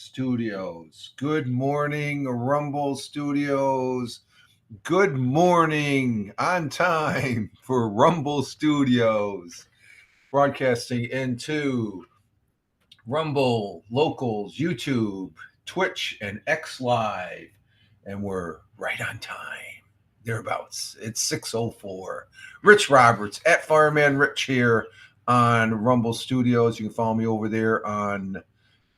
Studios. Good morning, Rumble Studios. Good morning, on time for Rumble Studios. Broadcasting into Rumble, Locals, YouTube, Twitch, and X Live. And we're right on time. Thereabouts. It's 6:04. Rich Roberts at Fireman Rich here on Rumble Studios. You can follow me over there on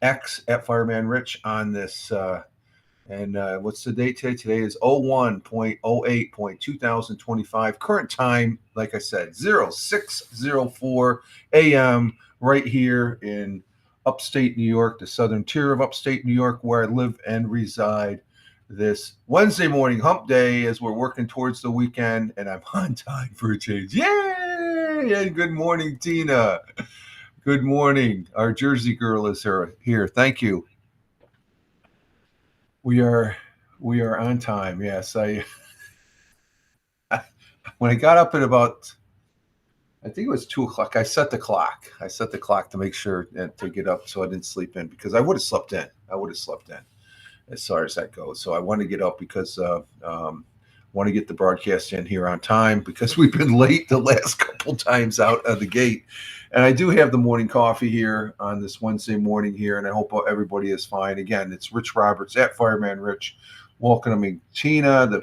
X at Fireman Rich on this. What's the date today? Today is 01.08.2025. Current time, like I said, 0604 a.m. right here in upstate New York, the southern tier of upstate New York, where I live and reside. This Wednesday morning hump day as we're working towards the weekend, and I'm on time for a change. Yay! And good morning, Tina. Good morning. Our Jersey girl is here. Thank you. We are on time. Yes, when I got up at about, I think it was 2:00. I set the clock. To make sure to get up so I didn't sleep in, because I would have slept in. As far as that goes. So I want to get up because want to get the broadcast in here on time, because we've been late the last couple times out of the gate. And I do have the morning coffee here on this Wednesday morning here, and I hope everybody is fine. Again, it's Rich Roberts at Fireman Rich, welcoming Tina, the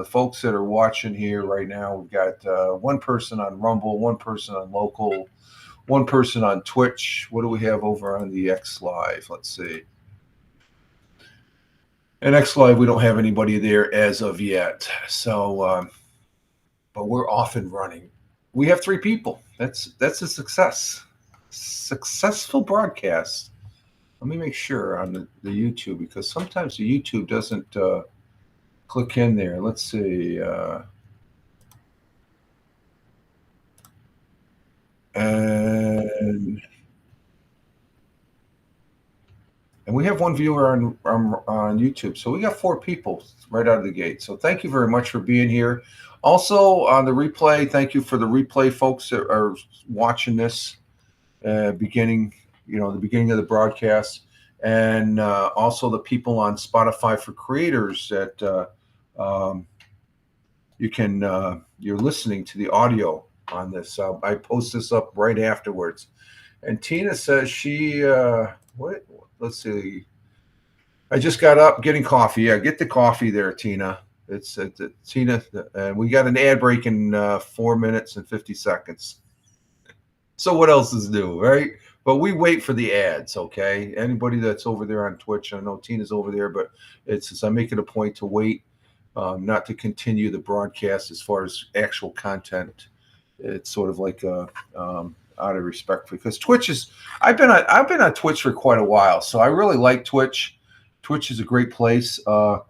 folks that are watching here right now. We've got one person on Rumble, one person on Local, one person on Twitch. What do we have over on the X Live? Let's see. And X Live, we don't have anybody there as of yet. So, but we're off and running. We have 3 people. That's a successful broadcast. Let me make sure on the YouTube, because sometimes the YouTube doesn't click in there. Let's see. And we have one viewer on YouTube. So we got 4 people right out of the gate. So thank you very much for being here. Also on the replay, thank you for the replay folks that are watching this the beginning of the broadcast. And also the people on Spotify for Creators that you're listening to the audio on this. I post this up right afterwards. And Tina says let's see. I just got up getting coffee. Yeah, get the coffee there, Tina. It's Tina. We got an ad break in 4 minutes and 50 seconds. So what else is new, right? But we wait for the ads, okay? Anybody that's over there on Twitch, I know Tina's over there, but I make it a point to wait, not to continue the broadcast as far as actual content. It's sort of like out of respect, because Twitch is. I've been on Twitch for quite a while, so I really like Twitch. Twitch is a great place, but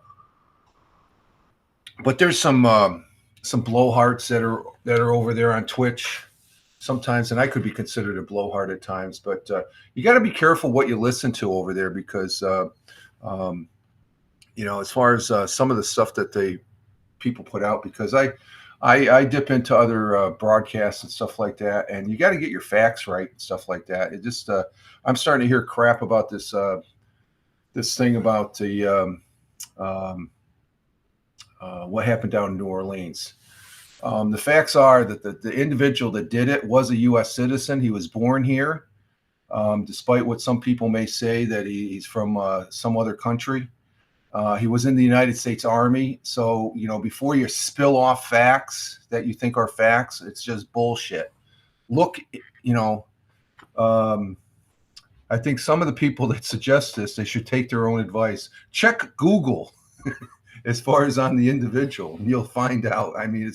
there's some blowhards that are over there on Twitch sometimes, and I could be considered a blowhard at times. But you got to be careful what you listen to over there, because as far as some of the stuff that people put out, because I dip into other broadcasts and stuff like that, and you got to get your facts right and stuff like that. It just I'm starting to hear crap about this thing about the what happened down in New Orleans. The facts are that the individual that did it was a U.S. citizen. He was born here, despite what some people may say that he's from some other country. He was in the United States Army. So, before you spill off facts that you think are facts, it's just bullshit. Look, I think some of the people that suggest this, they should take their own advice. Check Google as far as on the individual, and you'll find out. I mean,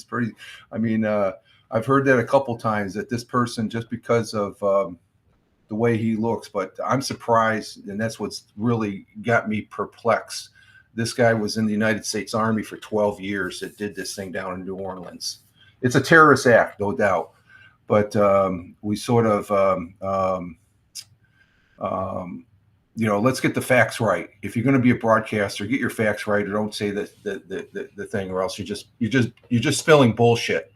I've heard that a couple times, that this person, just because of the way he looks, but I'm surprised, and that's what's really got me perplexed. This guy was in the United States Army for 12 years that did this thing down in New Orleans. It's a terrorist act, no doubt. But we sort of, let's get the facts right. If you're going to be a broadcaster, get your facts right, or don't say the thing, or else you're just spilling bullshit.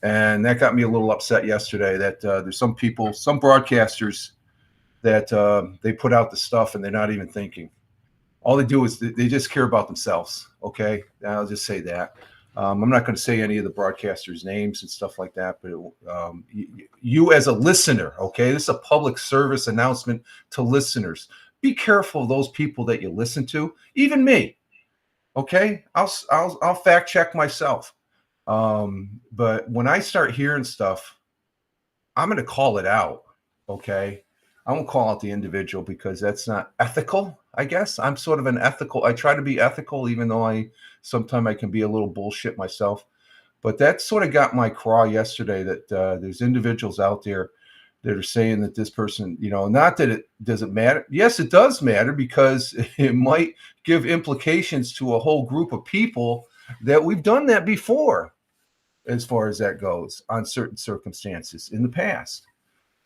And that got me a little upset yesterday. That there's some broadcasters that they put out the stuff and they're not even thinking. All they do is they just care about themselves. Okay, I'll just say that. I'm not going to say any of the broadcasters' names and stuff like that, but you as a listener, okay, this is a public service announcement to listeners. Be careful of those people that you listen to, even me. Okay, I'll fact check myself. But when I start hearing stuff, I'm going to call it out. Okay, I won't call out the individual because that's not ethical. I guess I'm sort of an ethical. I try to be ethical, even though sometimes I can be a little bullshit myself. But that sort of got my craw yesterday that there's individuals out there that are saying that this person, not that it doesn't matter. Yes, it does matter because it might give implications to a whole group of people that we've done that before, as far as that goes, on certain circumstances in the past.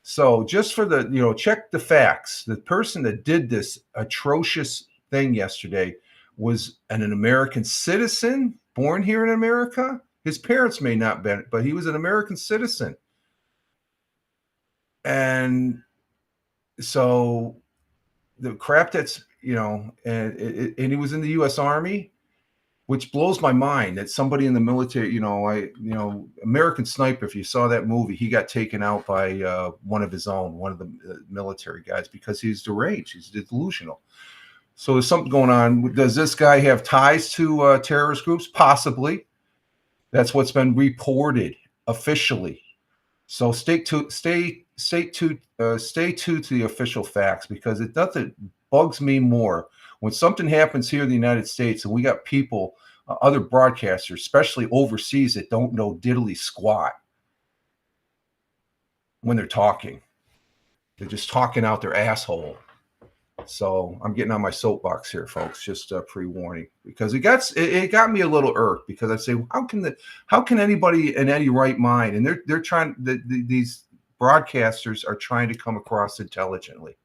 So just for the, check the facts. The person that did this atrocious thing yesterday was an American citizen born here in America. His parents may not be, but he was an American citizen. And so the crap that's, and he was in the U.S. Army, which blows my mind that somebody in the military, American Sniper, if you saw that movie, he got taken out by one of his own, one of the military guys, because he's deranged, he's delusional. So there's something going on. Does this guy have ties to terrorist groups? Possibly. That's what's been reported officially. So stay tuned to the official facts, because it doesn't bugs me more when something happens here in the United States and we got people, other broadcasters, especially overseas, that don't know diddly squat when they're talking. They're just talking out their asshole. So I'm getting on my soapbox here, folks. Just pre-warning, because it got me a little irked, because I say, how can anybody in any right mind, and they're trying, these broadcasters are trying to come across intelligently.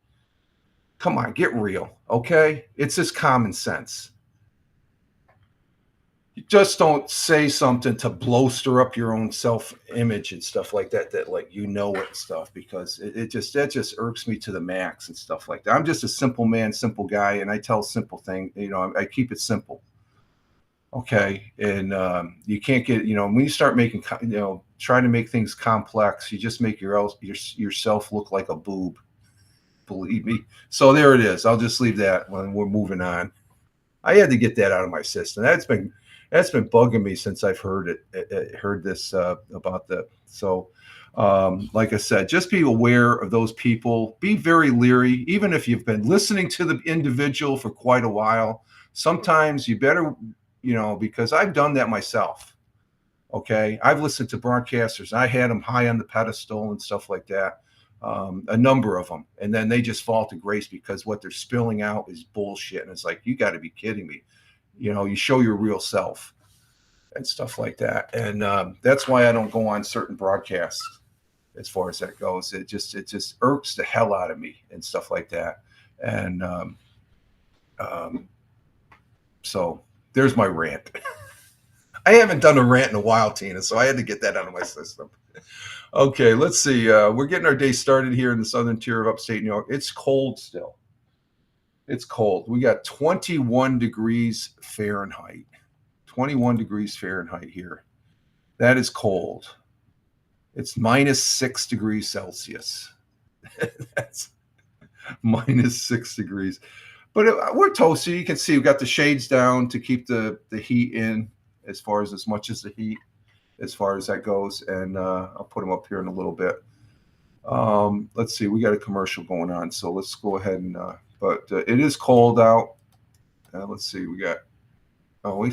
Come on, get real, okay? It's just common sense. You just don't say something to stir up your own self-image and stuff like that, it and stuff, because that just irks me to the max and stuff like that. I'm just a simple man, simple guy, and I tell simple things. I keep it simple. Okay, and you can't get, when you start making, trying to make things complex, you just make yourself look like a boob. Believe me. So there it is. I'll just leave that when we're moving on. I had to get that out of my system. That's been bugging me since I've heard this about that. So, like I said, just be aware of those people. Be very leery, even if you've been listening to the individual for quite a while. Sometimes you better, because I've done that myself. Okay, I've listened to broadcasters. I had them high on the pedestal and stuff like that. A number of them, and then they just fall to grace because what they're spilling out is bullshit, and it's like, you got to be kidding me. You show your real self and stuff like that, and that's why I don't go on certain broadcasts as far as that goes. It just irks the hell out of me and stuff like that. And so there's my rant. I haven't done a rant in a while, Tina, so I had to get that out of my system. Okay, let's see. We're getting our day started here in the southern tier of upstate New York. It's cold still. It's cold. We got 21 degrees Fahrenheit. 21 degrees Fahrenheit here. That is cold. It's -6 degrees Celsius. That's -6 degrees. But we're toasty. You can see we've got the shades down to keep the heat in as much as the heat, as far as that goes. And I'll put them up here in a little bit. Let's see. We got a commercial going on. So let's go ahead and, but it is cold out. Let's see. We got, we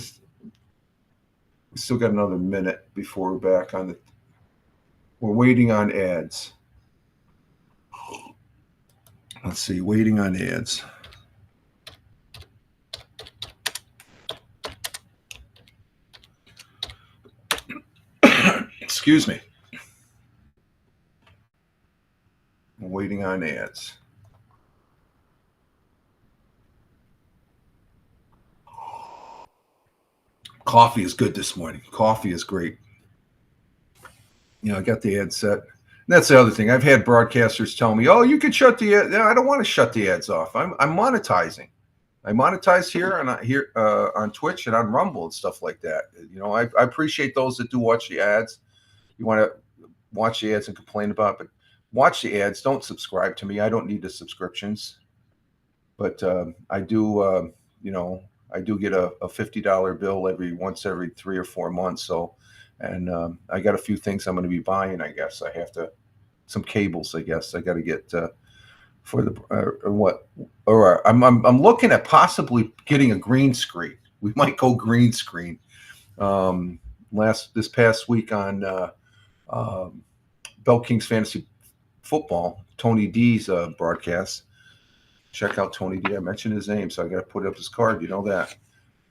still got another minute before we're back on we're waiting on ads. Let's see. Waiting on ads. Excuse me. I'm waiting on ads. Coffee is good this morning. Coffee is great. I got the ad set. That's the other thing. I've had broadcasters tell me, "Oh, you can shut the ad." No, I don't want to shut the ads off. I'm monetizing. I monetize here and here on Twitch and on Rumble and stuff like that. I appreciate those that do watch the ads. You want to watch the ads and complain about it, but watch the ads. Don't subscribe to me. I don't need the subscriptions. But I do, I do get a $50 bill every 3 or 4 months. So, and I got a few things I'm going to be buying. I guess I have to some cables. I guess I got to get for the or what or I'm looking at possibly getting a green screen. We might go green screen. This past week on Bell Kings Fantasy Football, Tony D's broadcast. Check out Tony D. I mentioned his name, so I got to put up his card. You know that.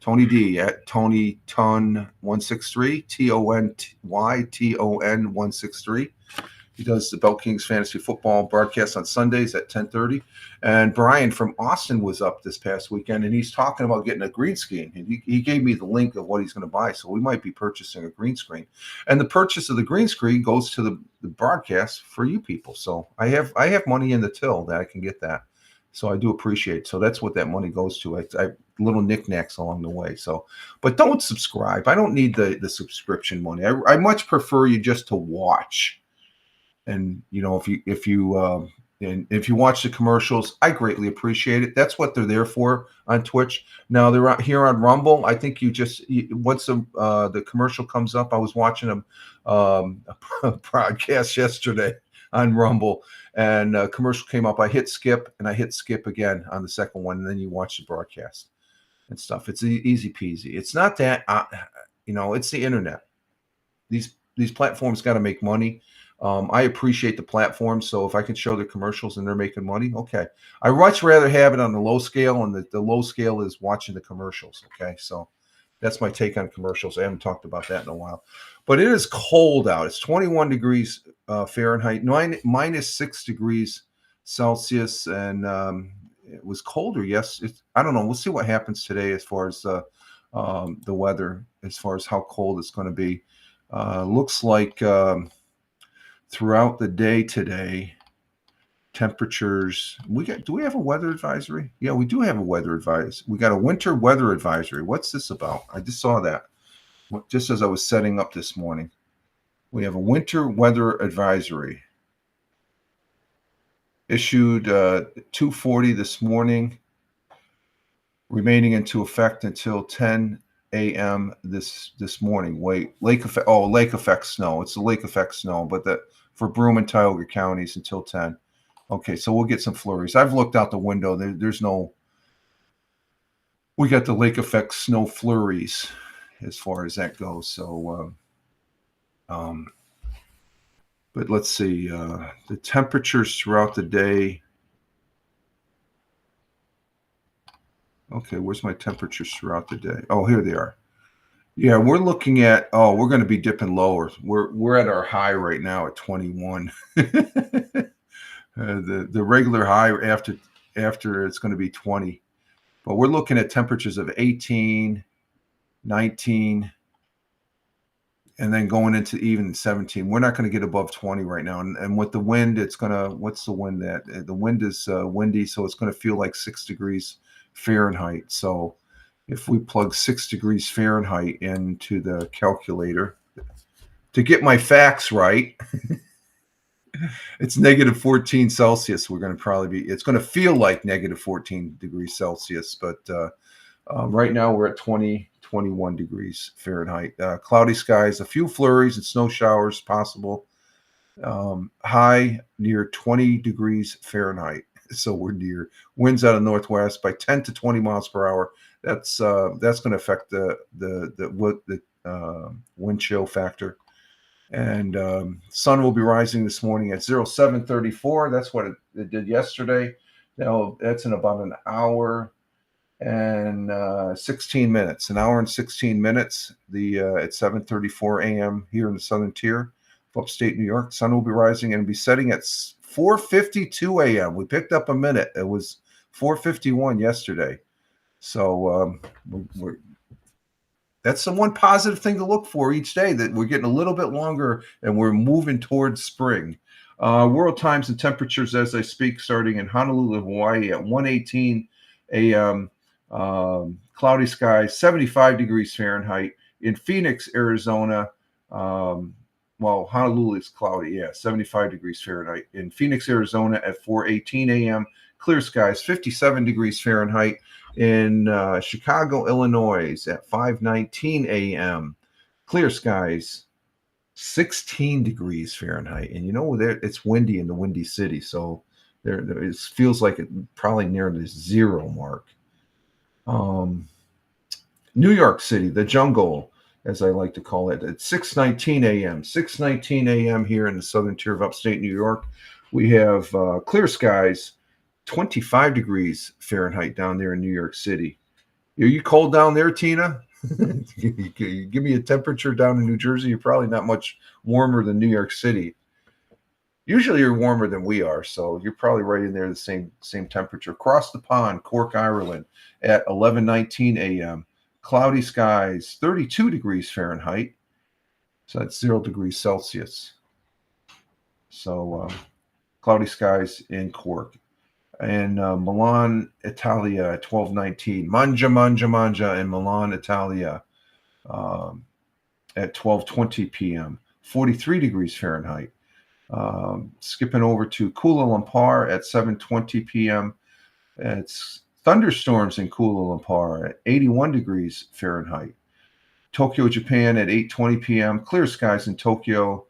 Tony D at Tony Ton 163, TONYTON 163. He does the Bell Kings Fantasy Football broadcast on Sundays at 10:30. And Brian from Austin was up this past weekend, and he's talking about getting a green screen. And he gave me the link of what he's going to buy, so we might be purchasing a green screen. And the purchase of the green screen goes to the broadcast for you people. So I have money in the till that I can get that. So I do appreciate. So that's what that money goes to. I little knickknacks along the way. So, but don't subscribe. I don't need the subscription money. I much prefer you just to watch. And if you watch the commercials, I greatly appreciate it. That's what they're there for on Twitch. Now they're out here on Rumble. I think once the commercial comes up, I was watching a broadcast yesterday on Rumble, and a commercial came up. I hit skip, and I hit skip again on the second one, and then you watch the broadcast and stuff. It's easy peasy. It's not that it's the internet. These platforms got to make money. I appreciate the platform, so if I can show the commercials and they're making money, okay. I much rather have it on the low scale, and the low scale is watching the commercials. Okay, so that's my take on commercials. I haven't talked about that in a while, but it is cold out. It's 21 degrees Fahrenheit, minus 6 degrees Celsius, and it was colder. Yes, I don't know. We'll see what happens today as far as the weather, as far as how cold it's going to be. Looks like throughout the day today, temperatures. Do we have a weather advisory? Yeah, we do have a weather advisory. We got a winter weather advisory. What's this about? I just saw that just as I was setting up this morning. We have a winter weather advisory issued 2:40 this morning, remaining into effect until 10 a.m. this morning. Lake effect snow. It's the lake effect snow, but that for Broome and Tioga counties until 10. Okay, so we'll get some flurries. I've looked out the window. There's no. We got the lake effect snow flurries as far as that goes. So, but let's see the temperatures throughout the day. Okay, where's my temperatures throughout the day? Oh, here they are. Yeah, we're looking at. Oh, we're going to be dipping lower. We're at our high right now at 21. The regular high after it's going to be 20, but we're looking at temperatures of 18, 19, and then going into even 17. We're not going to get above 20 right now. And with the wind, it's going to. What's the wind at? The wind is windy, so it's going to feel like 6 degrees Fahrenheit. So if we plug 6 degrees Fahrenheit into the calculator to get my facts right, it's negative 14 Celsius. We're going to probably be, it's going to feel like negative 14 degrees Celsius, but right now we're at 21 degrees Fahrenheit. Cloudy skies, a few flurries and snow showers possible. High near 20 degrees Fahrenheit. So we're near. Winds out of northwest by 10 to 20 miles per hour. That's going to affect the wind chill factor. And sun will be rising this morning at 07:34. That's what it did yesterday. Now that's in about an hour and 16 minutes. An hour and 16 minutes. At 7:34 a.m. here in the southern tier of upstate New York. Sun will be rising and be setting at 4:52 a.m. We picked up a minute. It was 4:51 yesterday. So that's the one positive thing to look for each day, that we're getting a little bit longer and we're moving towards spring. World times and temperatures as I speak, starting in Honolulu, Hawaii at 1:18 a.m. Cloudy skies, 75 degrees Fahrenheit. In Phoenix, Arizona, well, Honolulu is cloudy, yeah, 75 degrees Fahrenheit. In Phoenix, Arizona at 4:18 a.m., clear skies, 57 degrees Fahrenheit. In Chicago, Illinois at 5:19 a.m., clear skies, 16 degrees Fahrenheit. And you know, there it's windy in the Windy City, so there it feels like it probably near the zero mark. New York City, the jungle, as I like to call it, at 6:19 a.m. 6:19 a.m. here in the southern tier of upstate New York. We have clear skies, 25 degrees Fahrenheit down there in New York City. Are you cold down there, Tina? You give me a temperature down in New Jersey, you're probably not much warmer than New York City. Usually you're warmer than we are, so you're probably right in there the same temperature. Across the pond, Cork, Ireland, at 11:19 a.m. Cloudy skies, 32 degrees Fahrenheit. So that's 0 degrees Celsius. So cloudy skies in Cork. And Milan, Italia at 12:19. Mangia in Milan, Italia at 12:20 p.m. 43 degrees Fahrenheit. Skipping over to Kuala Lumpur at 7:20 p.m. It's thunderstorms in Kuala Lumpur at 81 degrees Fahrenheit. Tokyo, Japan at 8:20 p.m. Clear skies in Tokyo,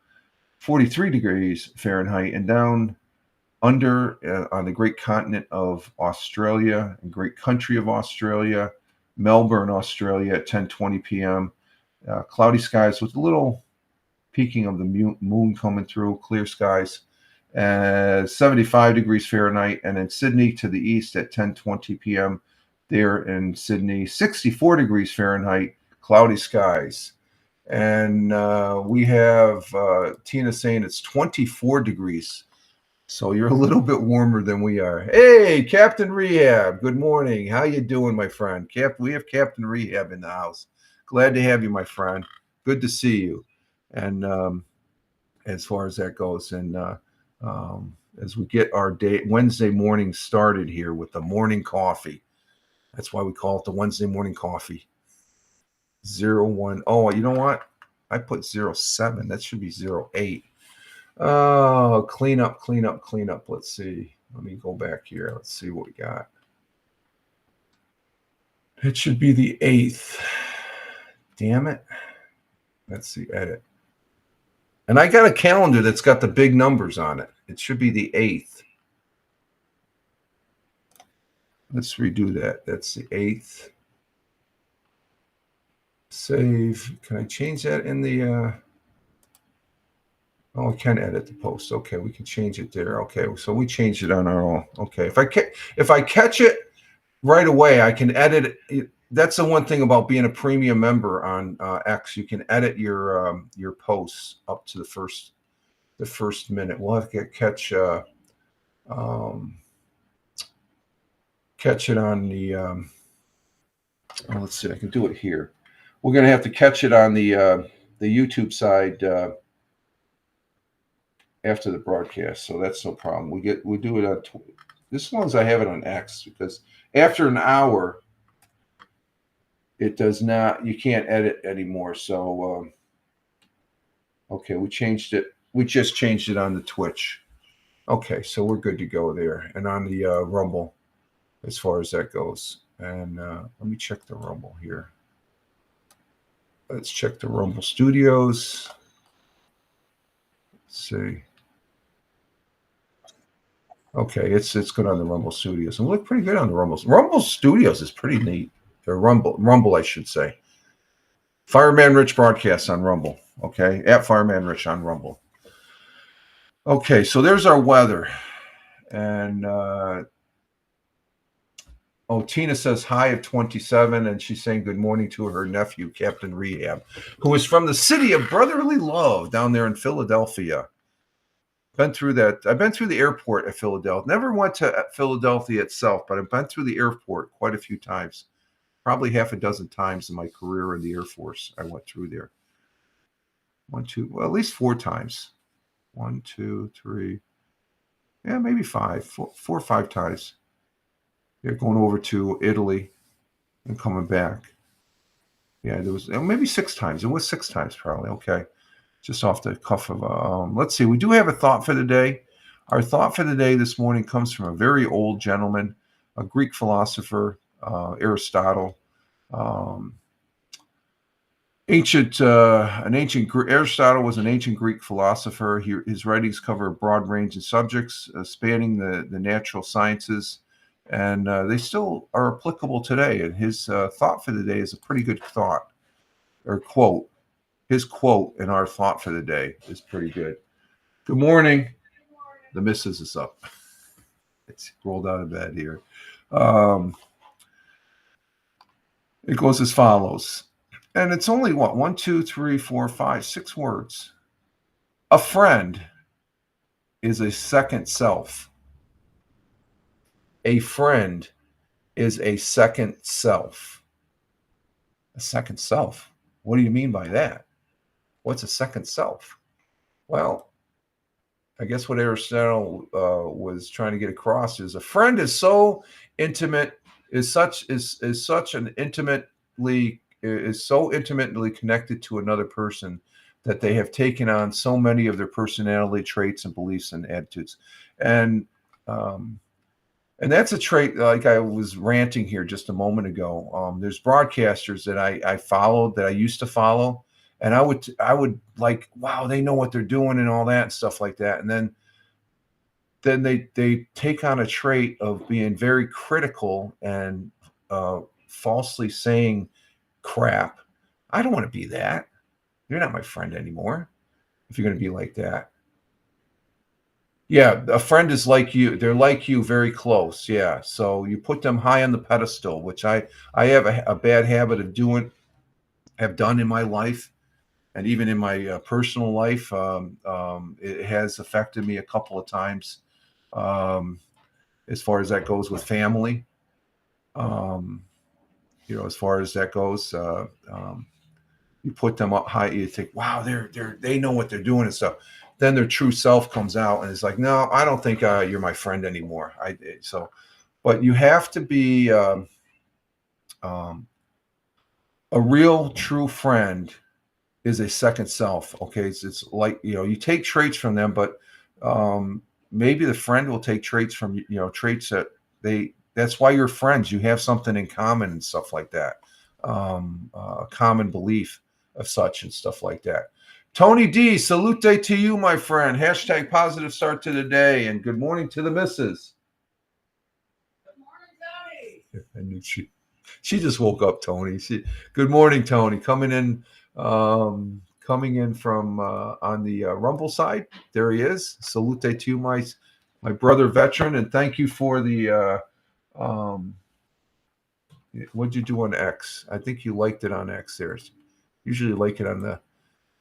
43 degrees Fahrenheit. And down under on the great continent of Australia and great country of Australia, Melbourne, Australia at 10:20 p.m. Cloudy skies with a little peaking of the moon coming through, clear skies, 75 degrees Fahrenheit. And in Sydney to the east at 10:20 p.m. there in Sydney, 64 degrees Fahrenheit, cloudy skies. And we have Tina saying it's 24 degrees. So you're a little bit warmer than we are. Hey, Captain Rehab. Good morning. How you doing, my friend? We have Captain Rehab in the house. Glad to have you, my friend. Good to see you. And as far as that goes, and as we get our day Wednesday morning started here with the morning coffee. That's why we call it the Wednesday morning coffee. 01. Oh, you know what? I put 07. That should be 08. Oh, clean up. Let's see. Let me go back here. Let's see what we got. It should be the 8th. Damn it. Let's see. Edit. And I got a calendar that's got the big numbers on it. It should be the 8th. Let's redo that. That's the 8th. Save. Can I change that in the... Oh, I can edit the post. Okay, we can change it there. Okay, so we changed it on our own. Okay, if I catch it right away, I can edit it. That's the one thing about being a premium member on X. You can edit your posts up to the first minute. We'll have to catch it on the. Let's see. I can do it here. We're gonna have to catch it on the YouTube side. After the broadcast, so that's no problem. We do it on this one's I have it on X because after an hour it does not, you can't edit anymore. So okay, we just changed it on the Twitch. Okay, so we're good to go there, and on the Rumble as far as that goes. And let me check the Rumble here. Let's check the Rumble Studios. Let's see. Okay, it's good on the Rumble Studios. And we look pretty good on the Rumble. Rumble Studios is pretty neat. Or Rumble, I should say. Fireman Rich broadcasts on Rumble. Okay, at Fireman Rich on Rumble. Okay, so there's our weather. And Tina says hi of 27, and she's saying good morning to her nephew, Captain Rehab, who is from the city of brotherly love down there in Philadelphia. Been through that. I've been through the airport at Philadelphia. Never went to Philadelphia itself, but I've been through the airport quite a few times. Probably half a dozen times in my career in the Air Force. I went through there. At least 4 times. 1, 2, 3, yeah, maybe 5, 4 or 5 times. Yeah, going over to Italy and coming back. Yeah, there was maybe 6 times. It was 6 times probably. Okay, just off the cuff of. Let's see. We do have a thought for the day. Our thought for the day this morning comes from a very old gentleman, a Greek philosopher, Aristotle. Um, Aristotle was an ancient Greek philosopher. His writings cover a broad range of subjects, spanning the natural sciences, and they still are applicable today. And his thought for the day is a pretty good thought or quote. His quote in our thought for the day is pretty good. Good morning. The missus is up. It's rolled out of bed here. It goes as follows. And it's only what? 1, 2, 3, 4, 5, 6 words. A friend is a second self. A friend is a second self. A second self? What do you mean by that? What's a second self? Well, I guess what Aristotle was trying to get across is a friend is so intimate, is so intimately connected to another person that they have taken on so many of their personality traits and beliefs and attitudes. And that's a trait, like I was ranting here just a moment ago. There's broadcasters that I followed, that I used to follow, and I would like, wow, they know what they're doing and all that and stuff like that. And then they take on a trait of being very critical and falsely saying crap. I don't want to be that. You're not my friend anymore if you're going to be like that. Yeah, a friend is like you. They're like you, very close. Yeah, so you put them high on the pedestal, which I have a bad habit of doing, have done in my life, and even in my personal life. It has affected me a couple of times, as far as that goes with family. As far as that goes, you put them up high, you think, wow, they know what they're doing and stuff. Then their true self comes out and it's like, no, I don't think you're my friend anymore. But you have to be a real true friend is a second self. Okay. It's like, you take traits from them, but maybe the friend will take traits from, traits that that's why you're friends. You have something in common and stuff like that. Common belief of such and stuff like that. Tony D, salute to you, my friend. Hashtag positive start to the day, and good morning to the missus. Good morning, Tony. I knew she just woke up, Tony. Good morning, Tony. Coming in from on the Rumble side. There he is. Salute to you, my brother veteran, and thank you for the what'd you do on X? I think you liked it on X. There's usually like it on the.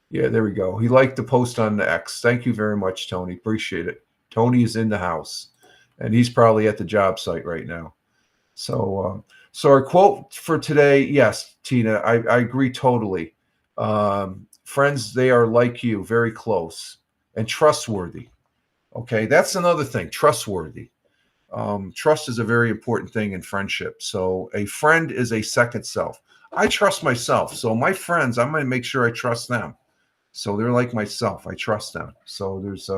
Yeah, there we go. He liked the post on the X. Thank you very much, Tony. Appreciate it. Tony is in the house, and he's probably at the job site right now. So our quote for today, yes, Tina, I agree totally. Friends, they are like you, very close and trustworthy. Okay, that's another thing, trustworthy. Trust is a very important thing in friendship. So a friend is a second self. I trust myself. So my friends, I'm going to make sure I trust them. So they're like myself. I trust them. So there's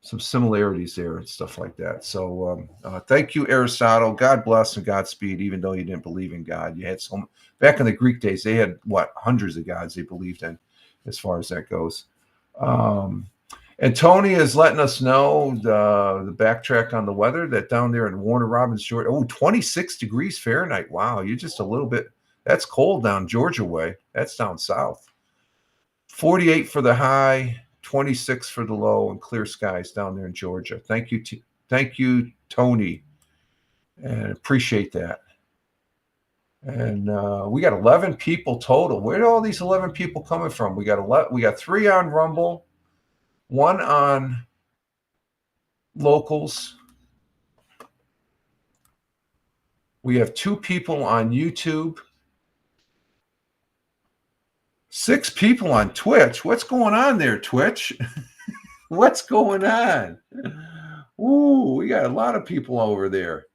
some similarities there and stuff like that. So thank you, Aristotle. God bless and Godspeed, even though you didn't believe in God. You had some back in the Greek days, they had hundreds of gods they believed in, as far as that goes. And Tony is letting us know the backtrack on the weather, that down there in Warner Robins, Georgia. 26 degrees Fahrenheit. Wow, you're just a little bit. That's cold down Georgia way. That's down south. 48 for the high, 26 for the low, and clear skies down there in Georgia. Thank you, Tony, and appreciate that. And we got 11 people total. Where are all these 11 people coming from? We got 3 on Rumble, 1 on Locals. We have 2 people on YouTube. 6 people on Twitch. What's going on there, Twitch? What's going on? Ooh, we got a lot of people over there.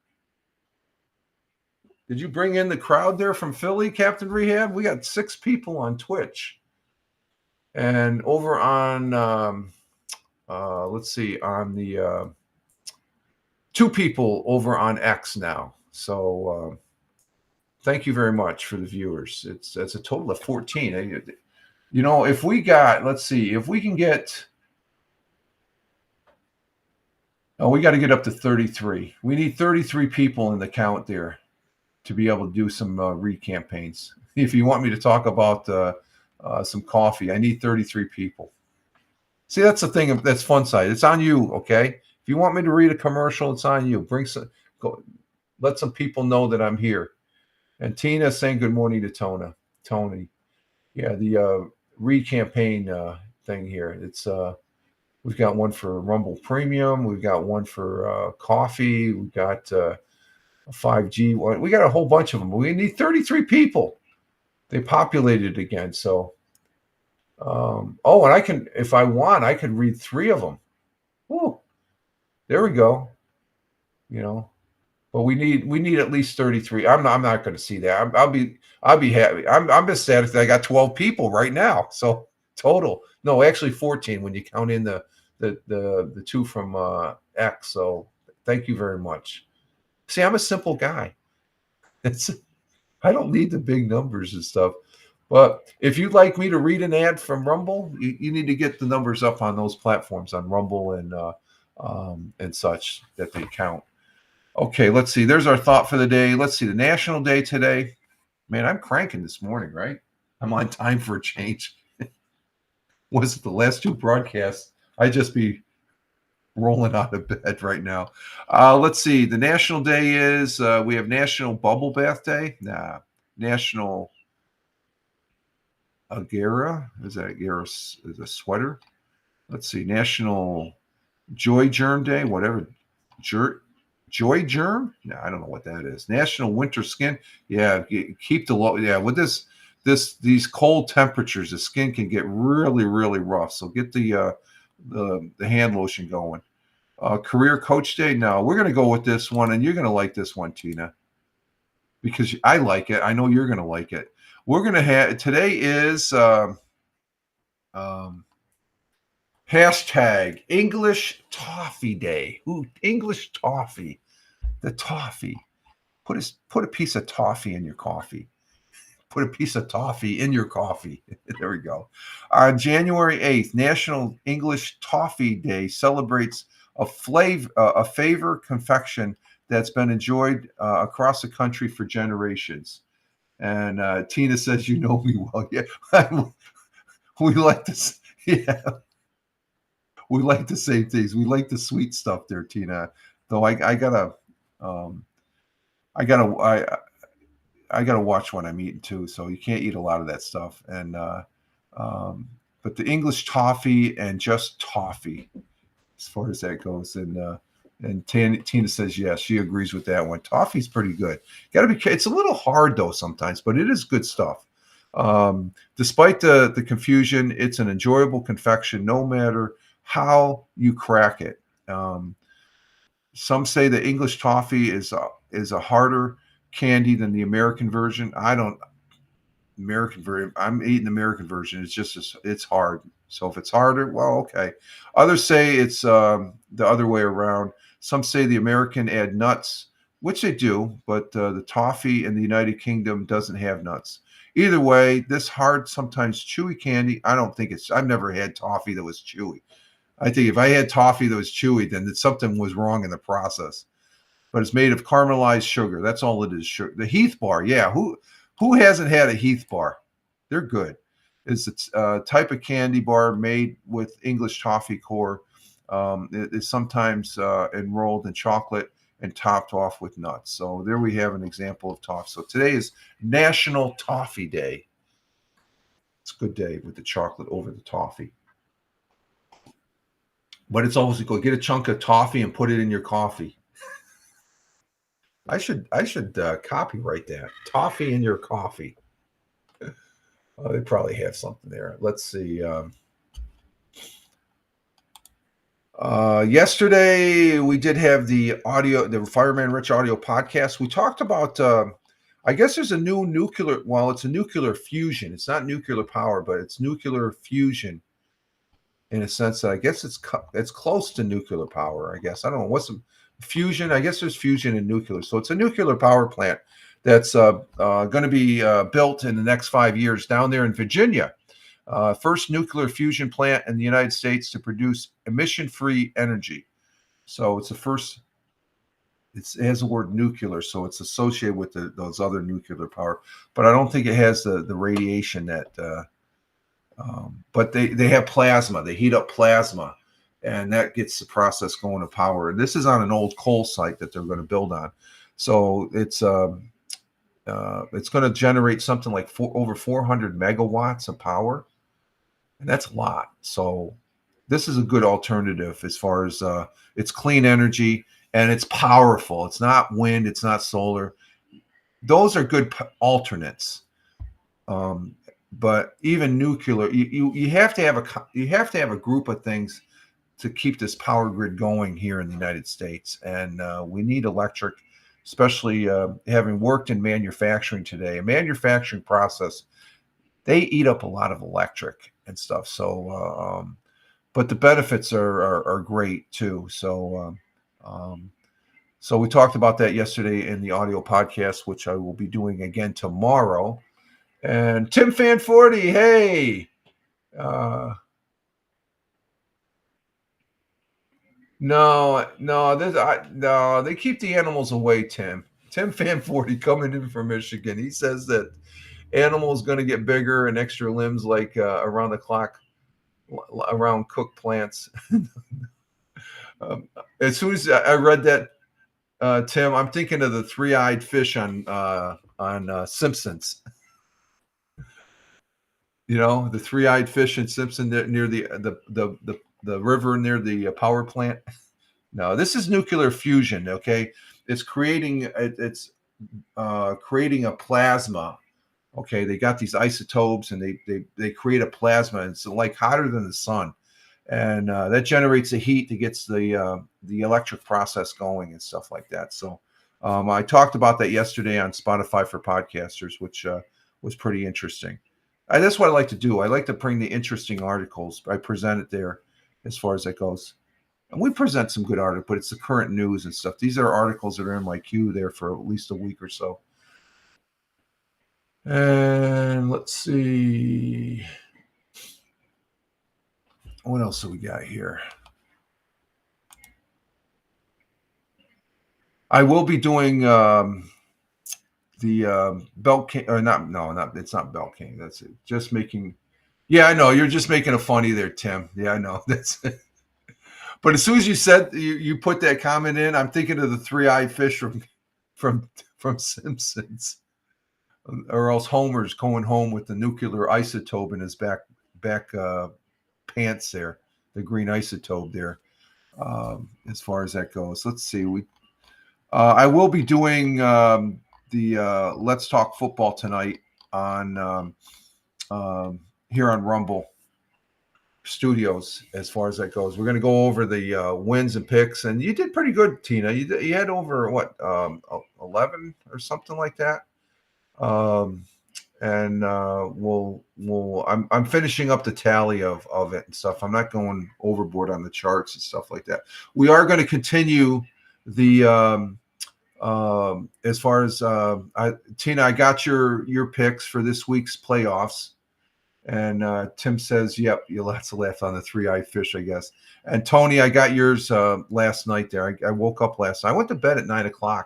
Did you bring in the crowd there from Philly, Captain Rehab? We got 6 people on Twitch. And over on, let's see, on the 2 people over on X now. So thank you very much for the viewers. It's a total of 14. You know, if we got, let's see, if we can get, oh, we got to get up to 33. We need 33 people in the count there to be able to do some re-campaigns. If you want me to talk about some coffee, I need 33 people. See, that's the thing that's fun side. It's on you, okay? If you want me to read a commercial, it's on you. Let some people know that I'm here. And Tina saying good morning to Tony. Yeah, the re-campaign thing here. It's we've got one for Rumble Premium. We've got one for coffee. We've got a 5G one. We got a whole bunch of them. We need 33 people. They populated again. So, and I can, if I want, I could read 3 of them. Oh, there we go. You know, but we need at least 33. I'm not going to see that. I'll be happy. I'm just sad that I got 12 people right now. So total, no, actually 14 when you count in the 2 from X. So thank you very much. See, I'm a simple guy. I don't need the big numbers and stuff. But if you'd like me to read an ad from Rumble, you need to get the numbers up on those platforms on Rumble and such that they count. Okay, let's see. There's our thought for the day. Let's see. The National Day today. Man, I'm cranking this morning, right? I'm on time for a change. Was it the last 2 broadcasts? I'd just be rolling out of bed right now. Let's see. The National Day is we have National Bubble Bath Day. National Agera. Is that Agera is a sweater? Let's see. National Joy Germ Day. Whatever. Joy Germ? No, I don't know what that is. National Winter Skin. Yeah, keep the low. Yeah, with these cold temperatures, the skin can get really, really rough. So get the hand lotion going. Career Coach Day. No, we're going to go with this one, and you're going to like this one, Tina, because I like it. I know you're going to like it. We're going to have today is hashtag English Toffee Day. Ooh, English toffee. The toffee. Put a piece of toffee in your coffee. Put a piece of toffee in your coffee. There we go. On January 8th, National English Toffee Day celebrates a favor confection that's been enjoyed across the country for generations. And Tina says, "You know me well." Yeah, we like this. Yeah, we like the same things. We like the sweet stuff there, Tina. Though I gotta watch what I'm eating too. So you can't eat a lot of that stuff. And but the English toffee and just toffee, as far as that goes. And Tina says yes, she agrees with that one. Toffee's pretty good. It's a little hard though sometimes, but it is good stuff. Despite the confusion, it's an enjoyable confection, no matter how you crack it. Some say the English toffee is a harder candy than the American version. I'm eating the American version. It's hard. So if it's harder, well, okay. Others say it's the other way around. Some say the American add nuts, which they do, but the toffee in the United Kingdom doesn't have nuts. Either way, this hard, sometimes chewy candy, I've never had toffee that was chewy. I think if I had toffee that was chewy, then something was wrong in the process. But it's made of caramelized sugar. That's all it is. Sugar. The Heath bar, yeah. Who hasn't had a Heath bar? They're good. It's a type of candy bar made with English toffee core. It is sometimes enrolled in chocolate and topped off with nuts. So there we have an example of toffee. So today is National Toffee Day. It's a good day with the chocolate over the toffee. But it's always go get a chunk of toffee and put it in your coffee. I should copyright that. Toffee in your coffee. They probably have something there. Let's see. Yesterday we did have the Fireman Rich audio podcast. We talked about, I guess there's a new nuclear, well, it's a nuclear fusion. It's not nuclear power, but it's nuclear fusion in a sense that I guess it's close to nuclear power. I guess I don't know what's the fusion. I guess there's fusion in nuclear, so it's a nuclear power plant that's going to be built in the next 5 years down there in Virginia. First nuclear fusion plant in the United States to produce emission-free energy. So it's the first. It has the word nuclear, so it's associated with those other nuclear power. But I don't think it has the radiation that. But they have plasma. They heat up plasma, and that gets the process going to power. And this is on an old coal site that they're going to build on. So it's going to generate something like over 400 megawatts of power. And that's a lot. So this is a good alternative as far as it's clean energy and it's powerful. It's not wind. It's not solar. Those are good alternates. But even nuclear, you have to have a group of things to keep this power grid going here in the United States. And we need electric, especially having worked in manufacturing today. A manufacturing process, they eat up a lot of electric and stuff. So, but the benefits are great too. So, so we talked about that yesterday in the audio podcast, which I will be doing again tomorrow. And Tim Fan 40, hey. No, they keep the animals away, Tim. Tim Fan 40 coming in from Michigan. He says that animals going to get bigger and extra limbs like around the clock, around cooked plants. As soon as I read that, Tim, I'm thinking of the three-eyed fish on Simpsons. You know, the three-eyed fish in Simpson near the river near the power plant. No, this is nuclear fusion. Okay, it's creating creating a plasma. Okay, they got these isotopes and they create a plasma. It's like hotter than the sun, and that generates the heat that gets the electric process going and stuff like that. So I talked about that yesterday on Spotify for podcasters, which was pretty interesting. That's what I like to do. I like to bring the interesting articles. I present it there as far as that goes. And we present some good articles, but it's the current news and stuff. These are articles that are in my queue there for at least a week or so. And let's see. What else do we got here? I will be doing the Belt King, or not. It's not Belt King. That's it. Just making. Yeah, I know you're just making a funny there, Tim. Yeah, I know. That's it. But as soon as you said you put that comment in, I'm thinking of the three-eyed fish from Simpsons, or else Homer's going home with the nuclear isotope in his back pants there, the green isotope there. As far as that goes, let's see. I will be doing the Let's Talk Football tonight on here on Rumble Studios. As far as that goes, we're going to go over the wins and picks, and you did pretty good, Tina. You had over what 11 or something like that. And I'm finishing up the tally of it and stuff. I'm not going overboard on the charts and stuff like that. We are going to continue the as far as Tina, I got your picks for this week's playoffs, and Tim says, "Yep, you lots of laugh on the three-eyed fish, I guess." And Tony, I got yours last night. There, I woke up last night. I went to bed at 9:00,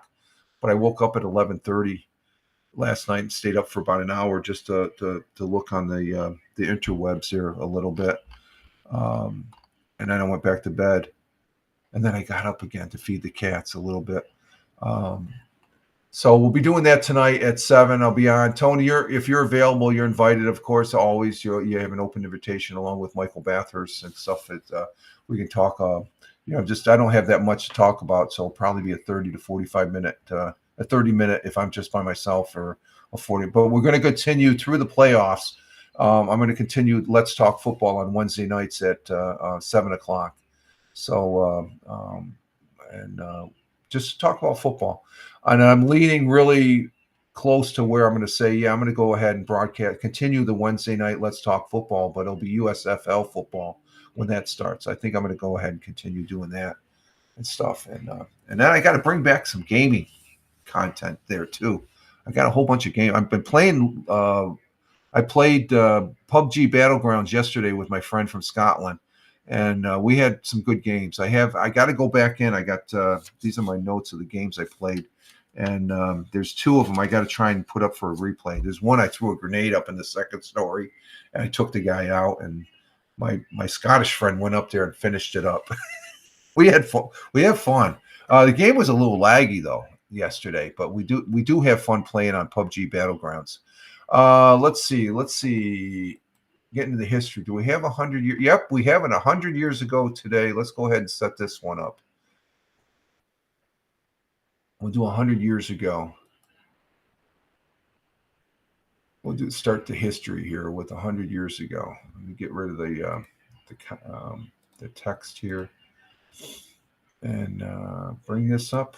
but I woke up at 11:30 last night and stayed up for about an hour just to look on the interwebs here a little bit, and then I went back to bed, and then I got up again to feed the cats a little bit. So we'll be doing that tonight at 7. I'll be on. Tony, if you're available, you're invited, of course. Always, you have an open invitation along with Michael Bathurst and stuff that we can talk. Just I don't have that much to talk about, so it'll probably be a 30 to 45 minute, a 30-minute if I'm just by myself, or a 40. But we're going to continue through the playoffs. I'm going to continue Let's Talk Football on Wednesday nights at 7:00. So and just talk about football. And I'm leaning really close to where I'm going to say, yeah, I'm going to go ahead and broadcast, continue the Wednesday night Let's Talk Football, but it'll be USFL football when that starts. I think I'm going to go ahead and continue doing that and stuff. And then I got to bring back some gaming content there too. I got a whole bunch of games. I've been playing. I played PUBG Battlegrounds yesterday with my friend from Scotland, and we had some good games. I got to go back in. I got these are my notes of the games I played, and there's two of them I got to try and put up for a replay. There's one I threw a grenade up in the second story, and I took the guy out, and my Scottish friend went up there and finished it up. We had fun. We have fun. The game was a little laggy though yesterday, but we do have fun playing on PUBG Battlegrounds. Let's see. Let's see. Get into the history. Do we have 100 years? Yep, we have it 100 years ago today. Let's go ahead and set this one up. We'll do 100 years ago. We'll start the history here with 100 years ago. Let me get rid of the text here and bring this up.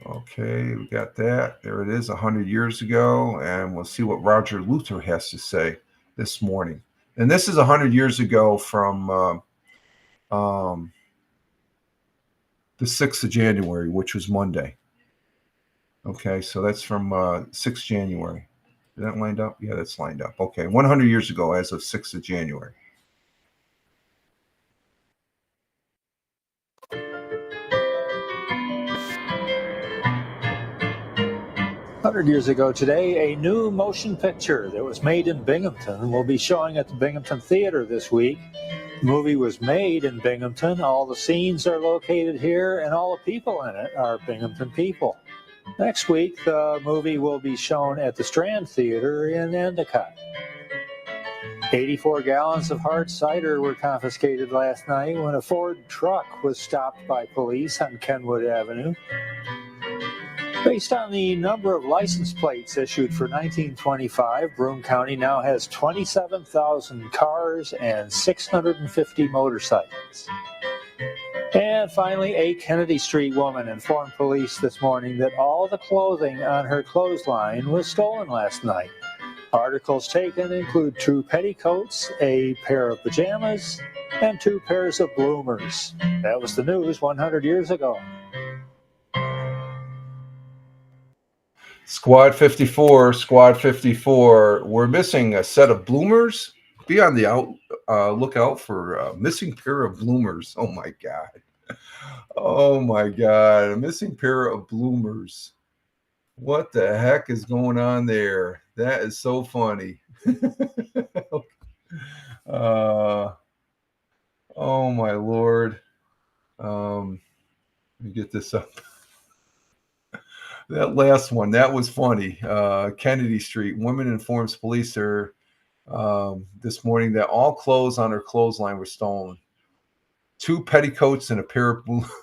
Okay, we got that. There it is, 100 years ago, and we'll see what Roger Luther has to say this morning. And this is 100 years ago from the 6th of January, which was Monday. Okay, so that's from 6th January. Is that lined up? Yeah, that's lined up. Okay, 100 years ago as of 6th of January. "100 years ago today, a new motion picture that was made in Binghamton will be showing at the Binghamton Theater this week. The movie was made in Binghamton. All the scenes are located here, and all the people in it are Binghamton people. Next week, the movie will be shown at the Strand Theater in Endicott. 84 gallons of hard cider were confiscated last night when a Ford truck was stopped by police on Kenwood Avenue. Based on the number of license plates issued for 1925, Broome County now has 27,000 cars and 650 motorcycles. And finally, a Kennedy Street woman informed police this morning that all the clothing on her clothesline was stolen last night. Articles taken include 2 petticoats, a pair of pajamas, and 2 pairs of bloomers. That was the news 100 years ago. Squad 54, Squad 54. We're missing a set of bloomers. Be on the lookout for a missing pair of bloomers. Oh my God. Oh my God. A missing pair of bloomers. What the heck is going on there? That is so funny. Oh my Lord. Let me get this up. That last one, that was funny. Kennedy Street. Woman informs police this morning that all clothes on her clothesline were stolen. 2 petticoats and a pair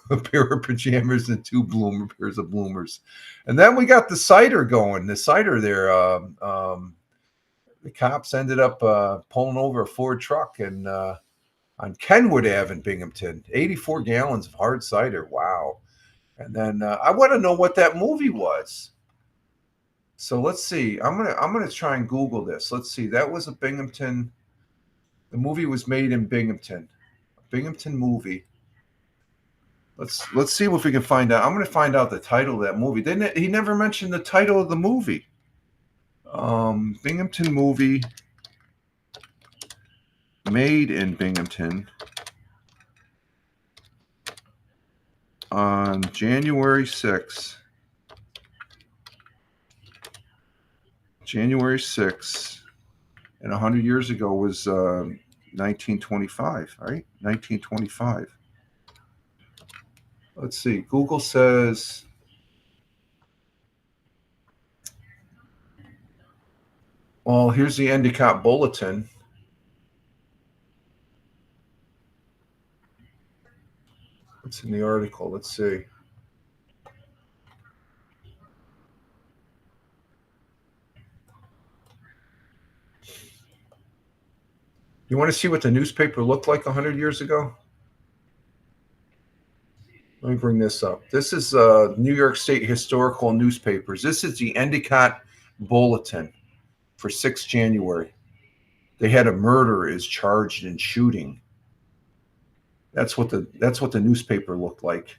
of pajamas and 2 pairs of bloomers. And then we got the cider going. The cider there. The cops ended up pulling over a Ford truck and on Kenwood Ave in Binghamton. 84 gallons of hard cider. Wow. And then I want to know what that movie was. So let's see. I'm gonna try and Google this. Let's see. That was a Binghamton. The movie was made in Binghamton. A Binghamton movie. Let's see if we can find out. I'm gonna find out the title of that movie. He never mentioned the title of the movie. Binghamton movie made in Binghamton on January 6th. January 6th, and 100 years ago was 1925, right? 1925. Let's see. Google says well, here's the Endicott Bulletin. What's in the article? Let's see. You want to see what the newspaper looked like 100 years ago? Let me bring this up. This is New York State Historical Newspapers. This is the Endicott Bulletin for 6th January. They had a murderer is charged in shooting. That's what the newspaper looked like.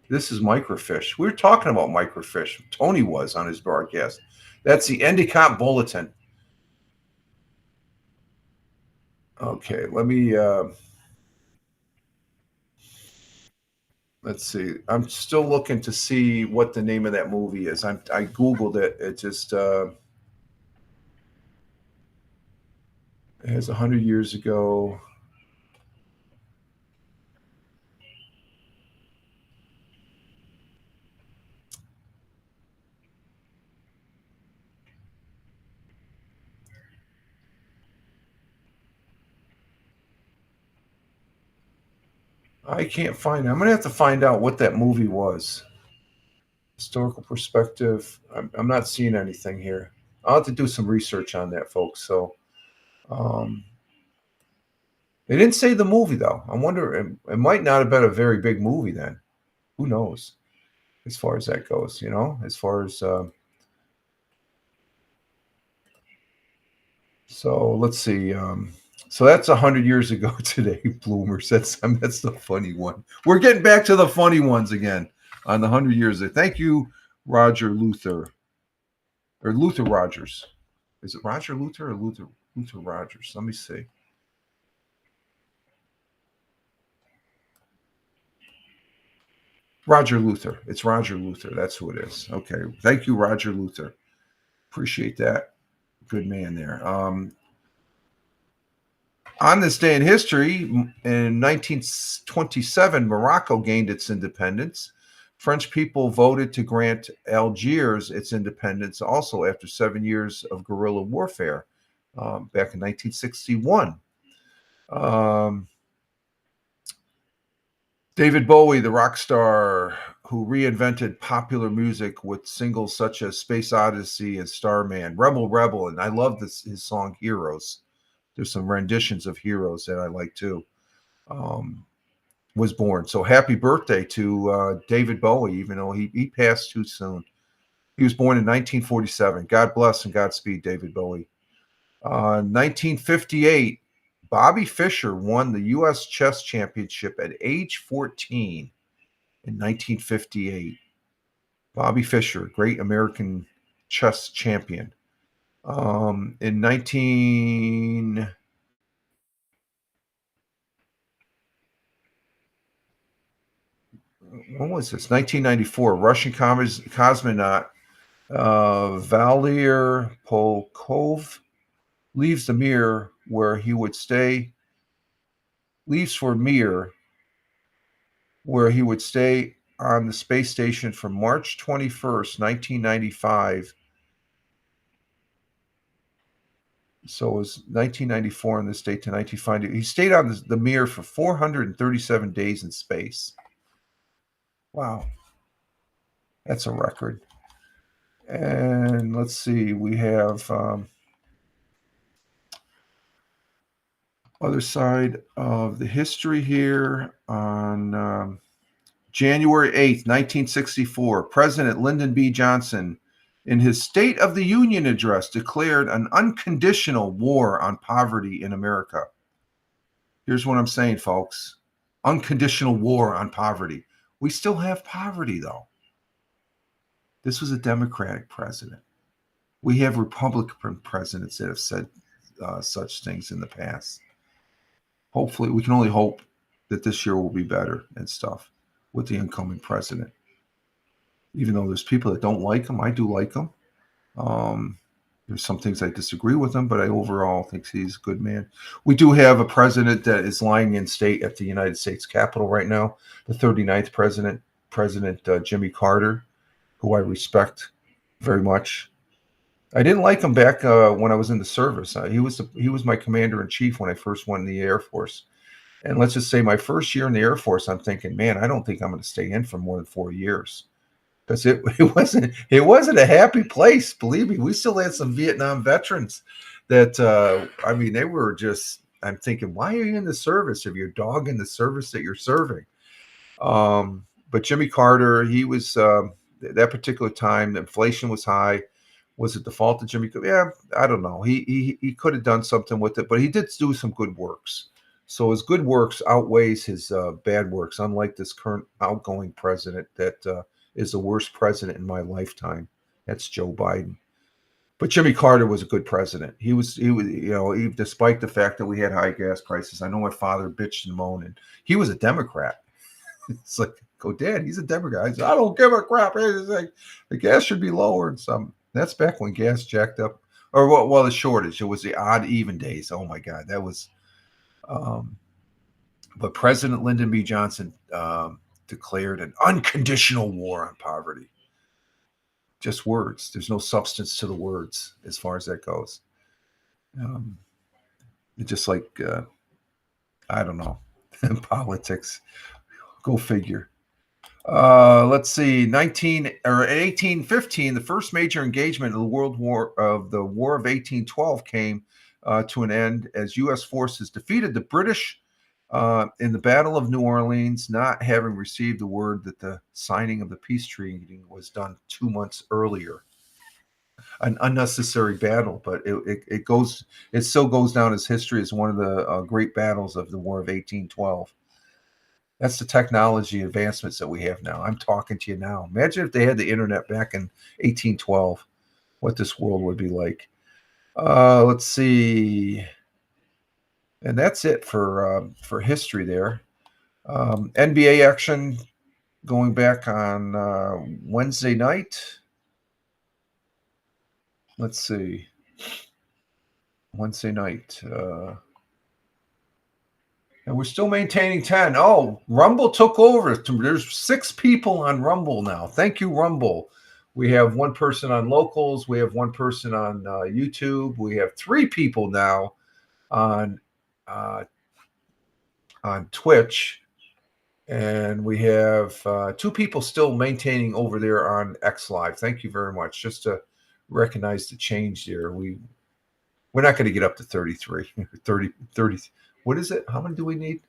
This is microfiche. We were talking about microfiche. Tony was on his broadcast. That's the Endicott Bulletin. Okay, let's see. I'm still looking to see what the name of that movie is. I Googled it. It just it has 100 years ago. I can't find it. I'm going to have to find out what that movie was. Historical perspective. I'm not seeing anything here. I'll have to do some research on that, folks. So, they didn't say the movie, though. I wonder, it might not have been a very big movie then. Who knows? As far as that goes, as far as. So let's see. So that's 100 years ago today, Bloomers. That's the funny one. We're getting back to the funny ones again on the 100 years. Thank you, Roger Luther, or Luther Rogers. Is it Roger Luther or Luther Rogers? Let me see. Roger Luther. It's Roger Luther. That's who it is. Okay. Thank you, Roger Luther. Appreciate that. Good man there. On this day in history, in 1927, Morocco gained its independence. French people voted to grant Algiers its independence also after 7 years of guerrilla warfare back in 1961. David Bowie, the rock star who reinvented popular music with singles such as Space Odyssey and Starman, Rebel Rebel, and I love his song Heroes. There's some renditions of Heroes that I like too. Was born. So happy birthday to David Bowie, even though he passed too soon. He was born in 1947. God bless and Godspeed, David Bowie. 1958, Bobby Fischer won the U.S. Chess Championship at age 14 in 1958. Bobby Fischer, great American chess champion. In 19... When was this? 1994. Russian cosmonaut Valery Polkov leaves for Mir, where he would stay on the space station from March 21st, 1995. So it was 1994 on this date to 1950. He stayed on the Mir for 437 days in space. Wow. That's a record. And let's see, we have other side of the history here on January 8th, 1964, President Lyndon B. Johnson, in his State of the Union address, declared an unconditional war on poverty in America. Here's what I'm saying, folks. Unconditional war on poverty. We still have poverty, though. This was a Democratic president. We have Republican presidents that have said such things in the past. Hopefully, we can only hope that this year will be better and stuff with the incoming president. Even though there's people that don't like him, I do like him. There's some things I disagree with him, but I overall think he's a good man. We do have a president that is lying in state at the United States Capitol right now, the 39th president, President Jimmy Carter, who I respect very much. I didn't like him back when I was in the service. He was my commander-in-chief when I first went in the Air Force. And let's just say my first year in the Air Force, I'm thinking, man, I don't think I'm going to stay in for more than 4 years. Because it wasn't a happy place. Believe me, we still had some Vietnam veterans that I mean, they were just. I'm thinking, why are you in the service? If your dog in the service that you're serving? But Jimmy Carter, he was that particular time. The inflation was high. Was it the fault of Jimmy? Yeah, I don't know. He could have done something with it, but he did do some good works. So his good works outweighs his bad works. Unlike this current outgoing president, that is the worst president in my lifetime. That's Joe Biden. But Jimmy Carter was a good president. He was, despite the fact that we had high gas prices. I know my father bitched and moaned, and he was a Democrat. It's like, go, Dad, he's a Democrat. I said, I don't give a crap. It's like, the gas should be lower. And some. That's back when gas jacked up, or well, the shortage. It was the odd even days. Oh my God, that was. But President Lyndon B. Johnson declared an unconditional war on poverty. Just words. There's no substance to the words as far as that goes. It's just like I don't know, politics. Go figure. Let's see, 1815, the first major engagement of the War of 1812 came to an end as U.S. forces defeated the British in the Battle of New Orleans, not having received the word that the signing of the peace treaty was done 2 months earlier. An unnecessary battle, but it still goes down as history as one of the great battles of the War of 1812. That's the technology advancements that we have now. I'm talking to you now. Imagine if they had the internet back in 1812, what this world would be like. Let's see. And that's it for history there. NBA action going back on Wednesday night. Let's see. Wednesday night. And we're still maintaining 10. Oh, Rumble took over. There's 6 people on Rumble now. Thank you, Rumble. We have 1 person on Locals. We have 1 person on YouTube. We have 3 people now on Twitch. And we have 2 people still maintaining over there on X Live. Thank you very much. Just to recognize the change there. We're not going to get up to 33, 30. What is it? How many do we need?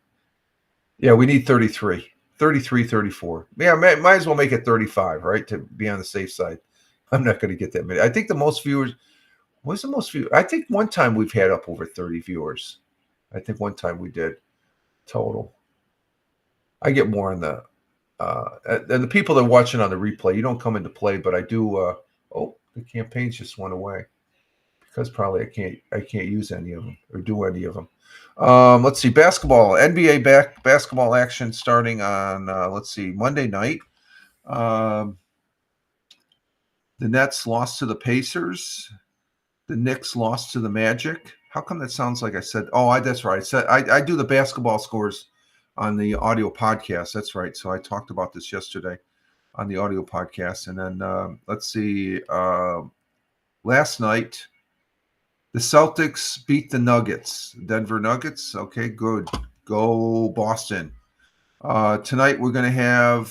Yeah, we need 33, 34. Yeah, might as well make it 35, right? To be on the safe side. I'm not going to get that many. I think the most viewers, what's the most viewers? I think one time we've had up over 30 viewers. I think one time we did total. I get more on the, and the people that are watching on the replay, you don't come into play, but I do, the campaigns just went away because probably I can't use any of them or do any of them. Let's see, basketball, NBA basketball action starting on, Monday night. The Nets lost to the Pacers. The Knicks lost to the Magic. How come that sounds like I said? Oh, that's right. I do the basketball scores on the audio podcast. That's right. So I talked about this yesterday on the audio podcast. And then last night, the Celtics beat the Nuggets, Denver Nuggets. Okay, good. Go Boston. Tonight we're going to have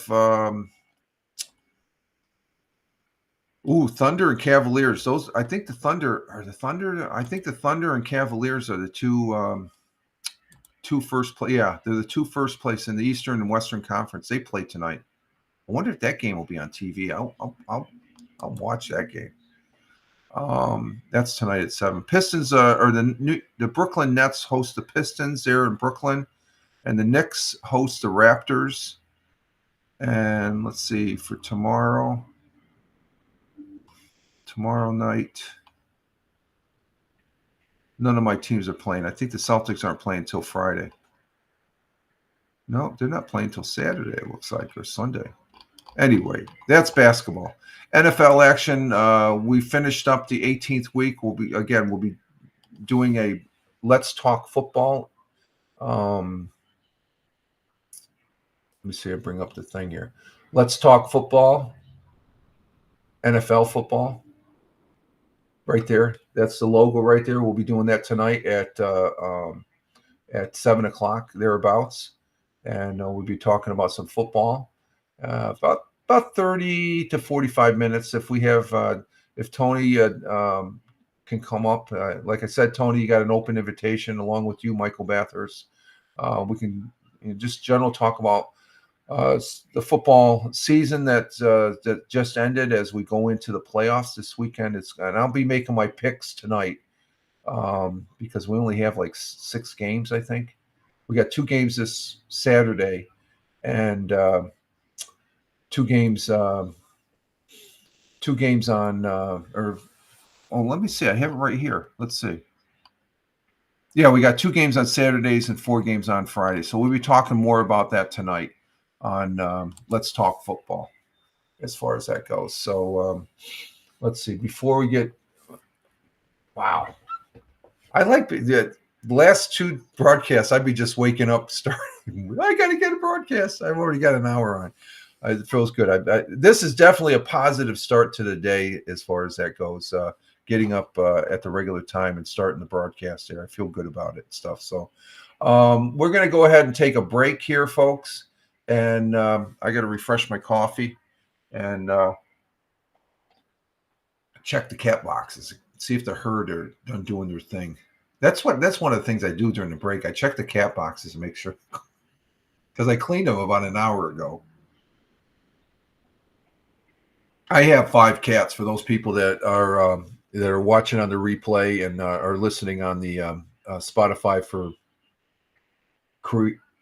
Thunder and Cavaliers. I think the Thunder and Cavaliers are the two first place. Yeah, they're the 2 first place in the Eastern and Western Conference. They play tonight. I wonder if that game will be on TV. I'll watch that game. That's tonight at 7. Pistons or the Brooklyn Nets host the Pistons there in Brooklyn, and the Knicks host the Raptors. And let's see, for tomorrow night, none of my teams are playing. I think the Celtics aren't playing until Friday. No, they're not playing until Saturday, it looks like, or Sunday. Anyway, that's basketball. NFL action. We finished up the 18th week. We'll be doing a Let's Talk Football. Let me see. I bring up the thing here. Let's Talk Football. NFL football. Right there. That's the logo right there. We'll be doing that tonight at 7:00 thereabouts, and we'll be talking about some football. About 30 to 45 minutes. If we have, if Tony can come up. Like I said, Tony, you got an open invitation along with you, Michael Bathurst. We can just general talk about the football season that just ended as we go into the playoffs this weekend. And I'll be making my picks tonight because we only have like 6 games, I think. We got 2 games this Saturday and 2 games on let me see. I have it right here. Let's see. Yeah, we got 2 games on Saturdays and 4 games on Friday. So we'll be talking more about that tonight on Let's Talk Football as far as that goes. So let's see. Before we get – wow. I like the last 2 broadcasts, I'd be just waking up starting. I got to get a broadcast. I've already got an hour on. It feels good. This is definitely a positive start to the day as far as that goes. Getting up at the regular time and starting the broadcast there. I feel good about it and stuff. So we're going to go ahead and take a break here, folks. And I got to refresh my coffee and check the cat boxes, see if the herd are done doing their thing. That's one of the things I do during the break. I check the cat boxes and make sure, because I cleaned them about an hour ago. I have 5 cats for those people that are watching on the replay and are listening on the Spotify for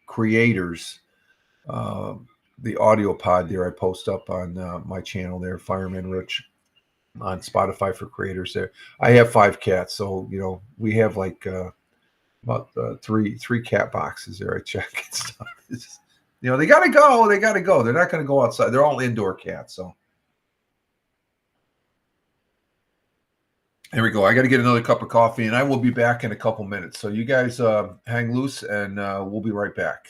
creators. The audio pod there I post up on my channel there, Fireman Rich, on Spotify for creators there. I have 5 cats, so we have like about three cat boxes there. I check and stuff. Just, they gotta go. They're not gonna go outside. They're all indoor cats. So there we go. I got to get another cup of coffee, and I will be back in a couple minutes. So you guys hang loose, and we'll be right back.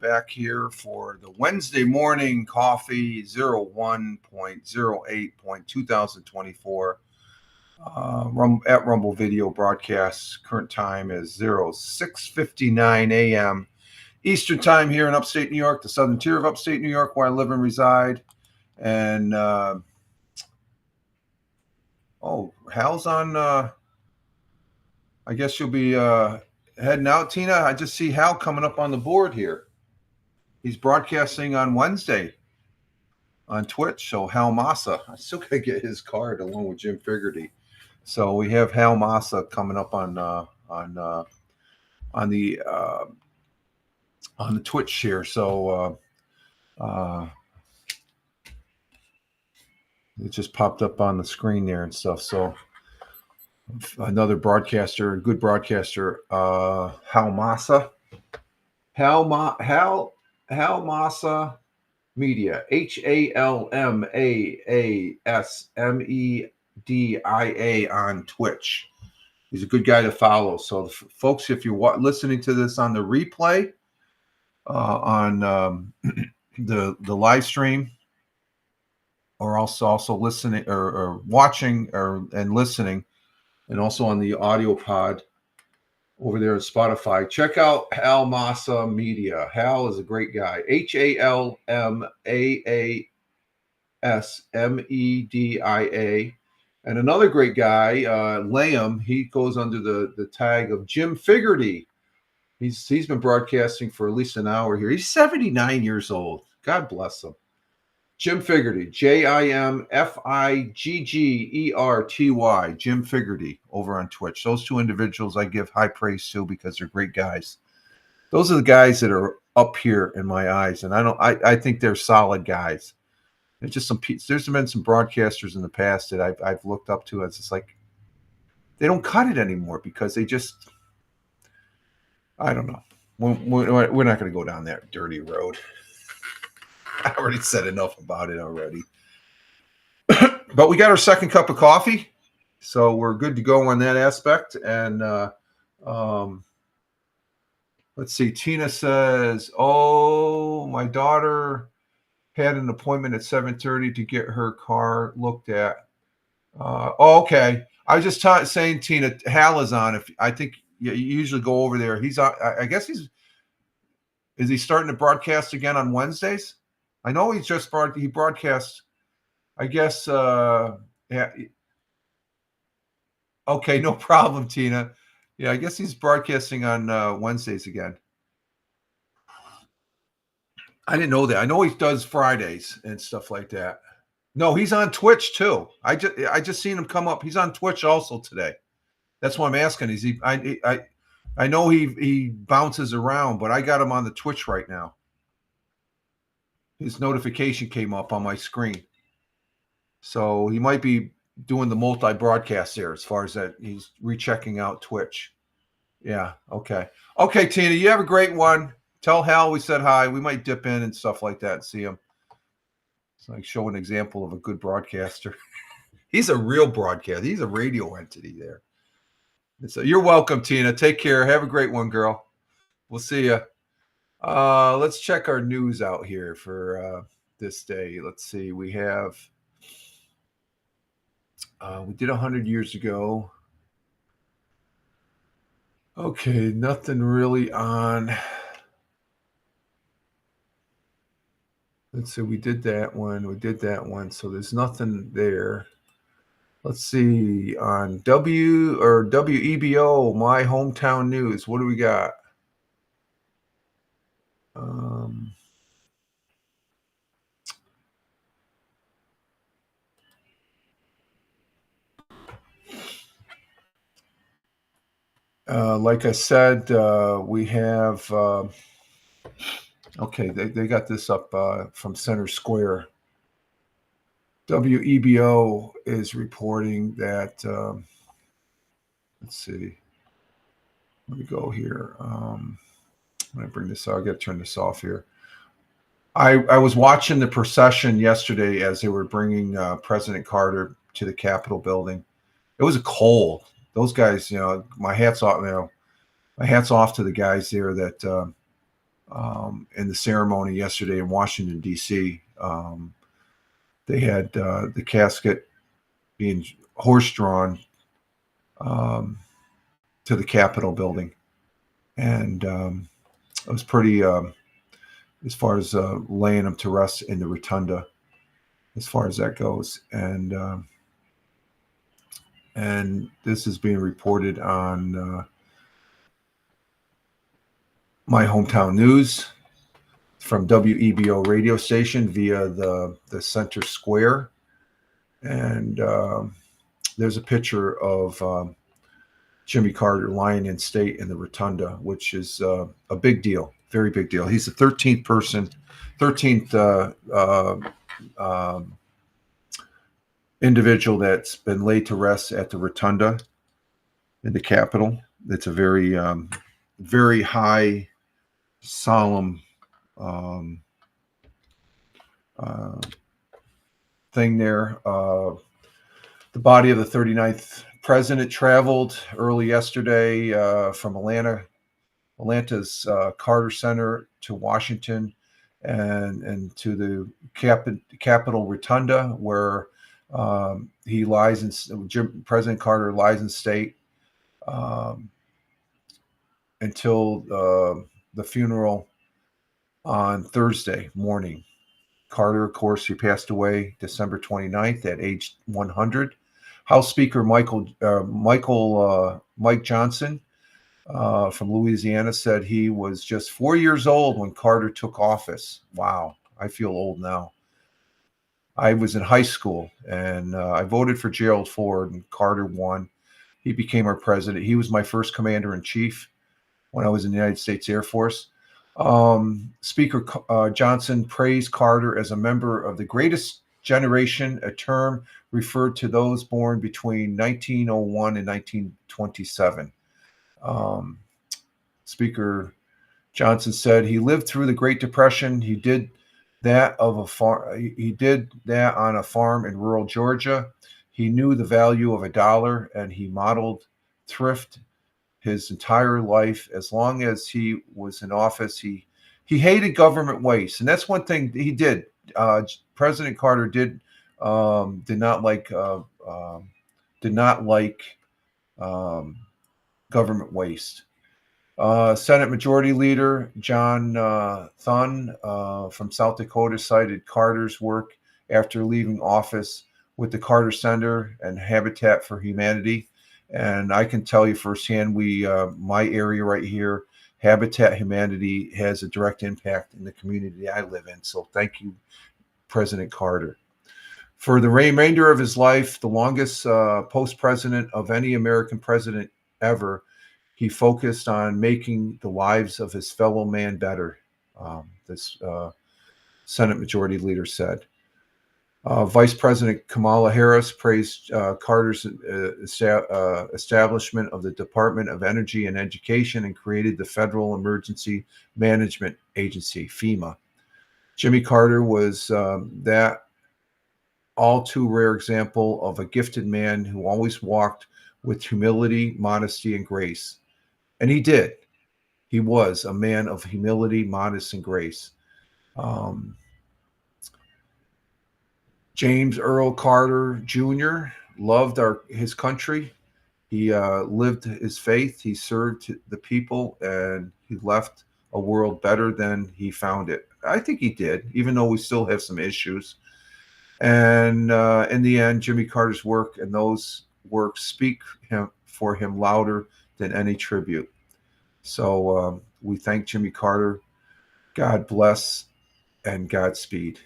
back here for the Wednesday morning coffee 01.08.2024 at Rumble Video Broadcasts. Current time is 06:59 a.m. Eastern time here in upstate New York, the southern tier of upstate New York, where I live and reside. And Hal's on. I guess you'll be heading out, Tina. I just see Hal coming up on the board here. He's broadcasting on Wednesday on Twitch. So Hal Massa, I still gotta get his card along with Jim Figerty. So we have Hal Massa coming up on the Twitch here. So it just popped up on the screen there and stuff. So another broadcaster, good broadcaster, Hal Massa. Hal Massa Media, HALMAASMEDIA on Twitch. He's a good guy to follow. So, folks, if you're listening to this on the replay, on the live stream, or also listening or watching and listening, and also on the audio pod over there at Spotify, check out Hal Massa Media. Hal is a great guy. HALMAASMEDIA. And another great guy, Liam, he goes under the tag of Jim Figerty. He's been broadcasting for at least an hour here. He's 79 years old. God bless him. Jim Figerty, JimFiggerty, Jim Figerty, over on Twitch. Those two individuals I give high praise to because they're great guys. Those are the guys that are up here in my eyes, and I think they're solid guys. There's just there's been some broadcasters in the past that I've looked up to as it's like they don't cut it anymore because they just, I don't know. We're not going to go down that dirty road. I already said enough about it already. But we got our second cup of coffee, so we're good to go on that aspect. And let's see. Tina says, "Oh, my daughter had an appointment at 7:30 to get her car looked at." Okay. I was just saying, Tina, Hal is on. If I think you usually go over there. He's on. I guess is he starting to broadcast again on Wednesdays? I know he broadcasts, I guess, yeah. Okay, no problem, Tina. Yeah, I guess he's broadcasting on Wednesdays again. I didn't know that. I know he does Fridays and stuff like that. No, he's on Twitch too. I just seen him come up. He's on Twitch also today. That's why I'm asking. Is he? I know he bounces around, but I got him on the Twitch right now. His notification came up on my screen. So he might be doing the multi-broadcast there as far as that. He's rechecking out Twitch. Yeah, okay. Okay, Tina, you have a great one. Tell Hal we said hi. We might dip in and stuff like that and see him. It's like show an example of a good broadcaster. He's a real broadcaster. He's a radio entity there. So you're welcome, Tina. Take care. Have a great one, girl. We'll see you. Let's check our news out here for this day. Let's see. We have, we did 100 years ago. Okay, nothing really on. Let's see. We did that one. So there's nothing there. Let's see. On WEBO, My Hometown News. What do we got? Like I said, we have, okay, they got this up from Center Square. WEBO is reporting that, let's see, let me go here. When I bring this out, I got to turn this off here. I was watching the procession yesterday as they were bringing President Carter to the Capitol building. It was cold. Those guys, my hats off. My hats off to the guys there that in the ceremony yesterday in Washington, D.C. They had the casket being horse-drawn to the Capitol building. And it was pretty, as far as laying him to rest in the rotunda, as far as that goes. And this is being reported on My Hometown News from WEBO radio station via the Center Square. And there's a picture of Jimmy Carter lying in state in the rotunda, which is a big deal, very big deal. He's the 13th individual that's been laid to rest at the rotunda in the Capitol. It's a very, very high, solemn thing there. The body of the 39th president traveled early yesterday from Atlanta's Carter Center to Washington and to the Capitol Rotunda, where he lies in President Carter lies in state until the funeral on Thursday morning. Carter, of course, he passed away December 29th at age 100. House Speaker Mike Johnson from Louisiana said he was just 4 years old when Carter took office. Wow, I feel old now. I was in high school, and I voted for Gerald Ford, and Carter won. He became our president. He was my first commander-in-chief when I was in the United States Air Force. Speaker Johnson praised Carter as a member of the greatest generation, a term referred to those born between 1901 and 1927. Speaker Johnson said he lived through the Great Depression. He did that on a farm in rural Georgia. He knew the value of $1, and he modeled thrift his entire life. As long as he was in office, he hated government waste, and that's one thing he did. President Carter did not like government waste. Senate Majority Leader John Thune from South Dakota cited Carter's work after leaving office with the Carter Center and Habitat for Humanity. And I can tell you firsthand, my area right here, Habitat Humanity has a direct impact in the community I live in. So thank you, President Carter. For the remainder of his life, the longest post-president of any American president ever, he focused on making the lives of his fellow man better, this Senate Majority Leader said. Vice President Kamala Harris praised Carter's establishment of the Department of Energy and Education and created the Federal Emergency Management Agency, FEMA. Jimmy Carter was that all too rare example of a gifted man who always walked with humility, modesty, and grace. And he did. He was a man of humility, modesty, and grace. James Earl Carter Jr. loved his country. He lived his faith. He served the people, and he left a world better than he found it. I think he did, even though we still have some issues. And in the end, Jimmy Carter's work and those works speak for him louder than any tribute. So we thank Jimmy Carter. God bless and Godspeed.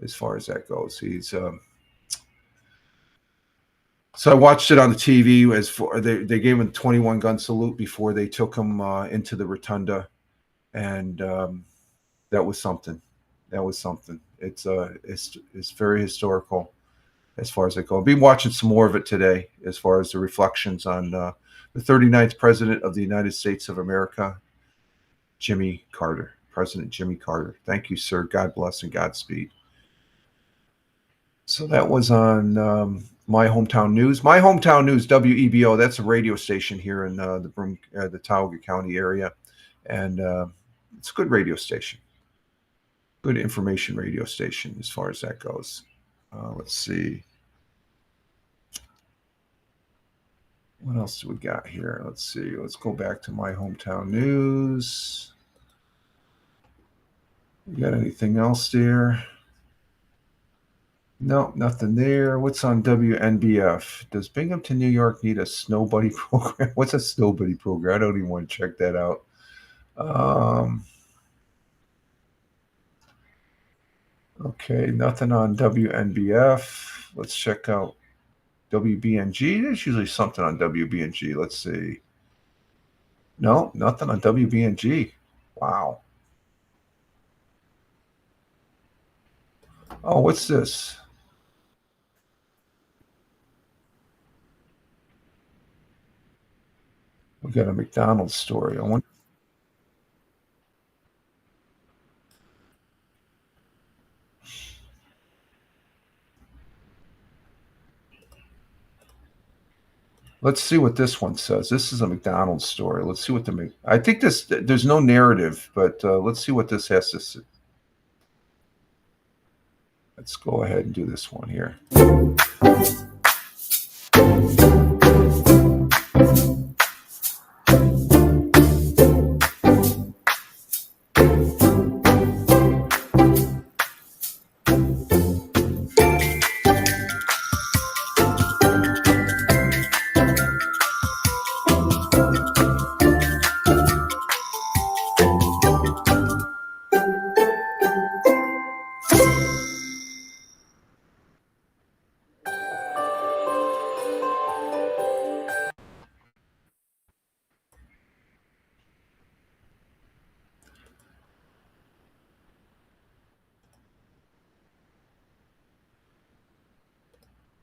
As far as that goes, he's. So I watched it on the TV. They gave him a 21 gun salute before they took him into the rotunda, and that was something. That was something. It's very historical as far as I go. I'll be watching some more of it today as far as the reflections on the 39th President of the United States of America, Jimmy Carter, President Jimmy Carter. Thank you, sir. God bless and Godspeed. So that was on My Hometown News. My Hometown News, WEBO, that's a radio station here in the Tioga County area. And it's a good radio station, good information radio station as far as that goes. Let's see. What else do we got here? Let's see. Let's go back to my hometown news. You got anything else there? No, nothing there. What's on WNBF? Does Binghamton, New York need a snow buddy program? What's a snow buddy program? I don't even want to check that out. Okay, nothing on WNBF. Let's check out WBNG. There's usually something on WBNG. Let's see. No, nothing on WBNG. Wow. Oh, what's this? We got a McDonald's story. I wonder. Let's see what this one says. This is a McDonald's story. Let's see what I think there's no narrative, but let's see what this has to say. Let's go ahead and do this one here.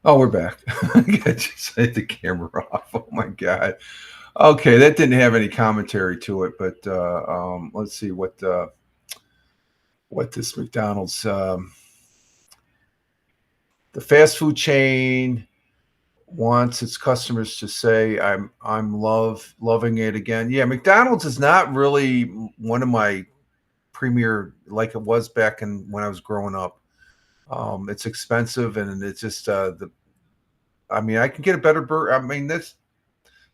Oh, we're back. I just had the camera off. Oh my god. Okay, that didn't have any commentary to it, but let's see what this McDonald's, the fast food chain wants its customers to say, I'm loving it again." Yeah, McDonald's is not really one of my premier like it was back when I was growing up. It's expensive, and it's just I mean, I can get a better burger. I mean, this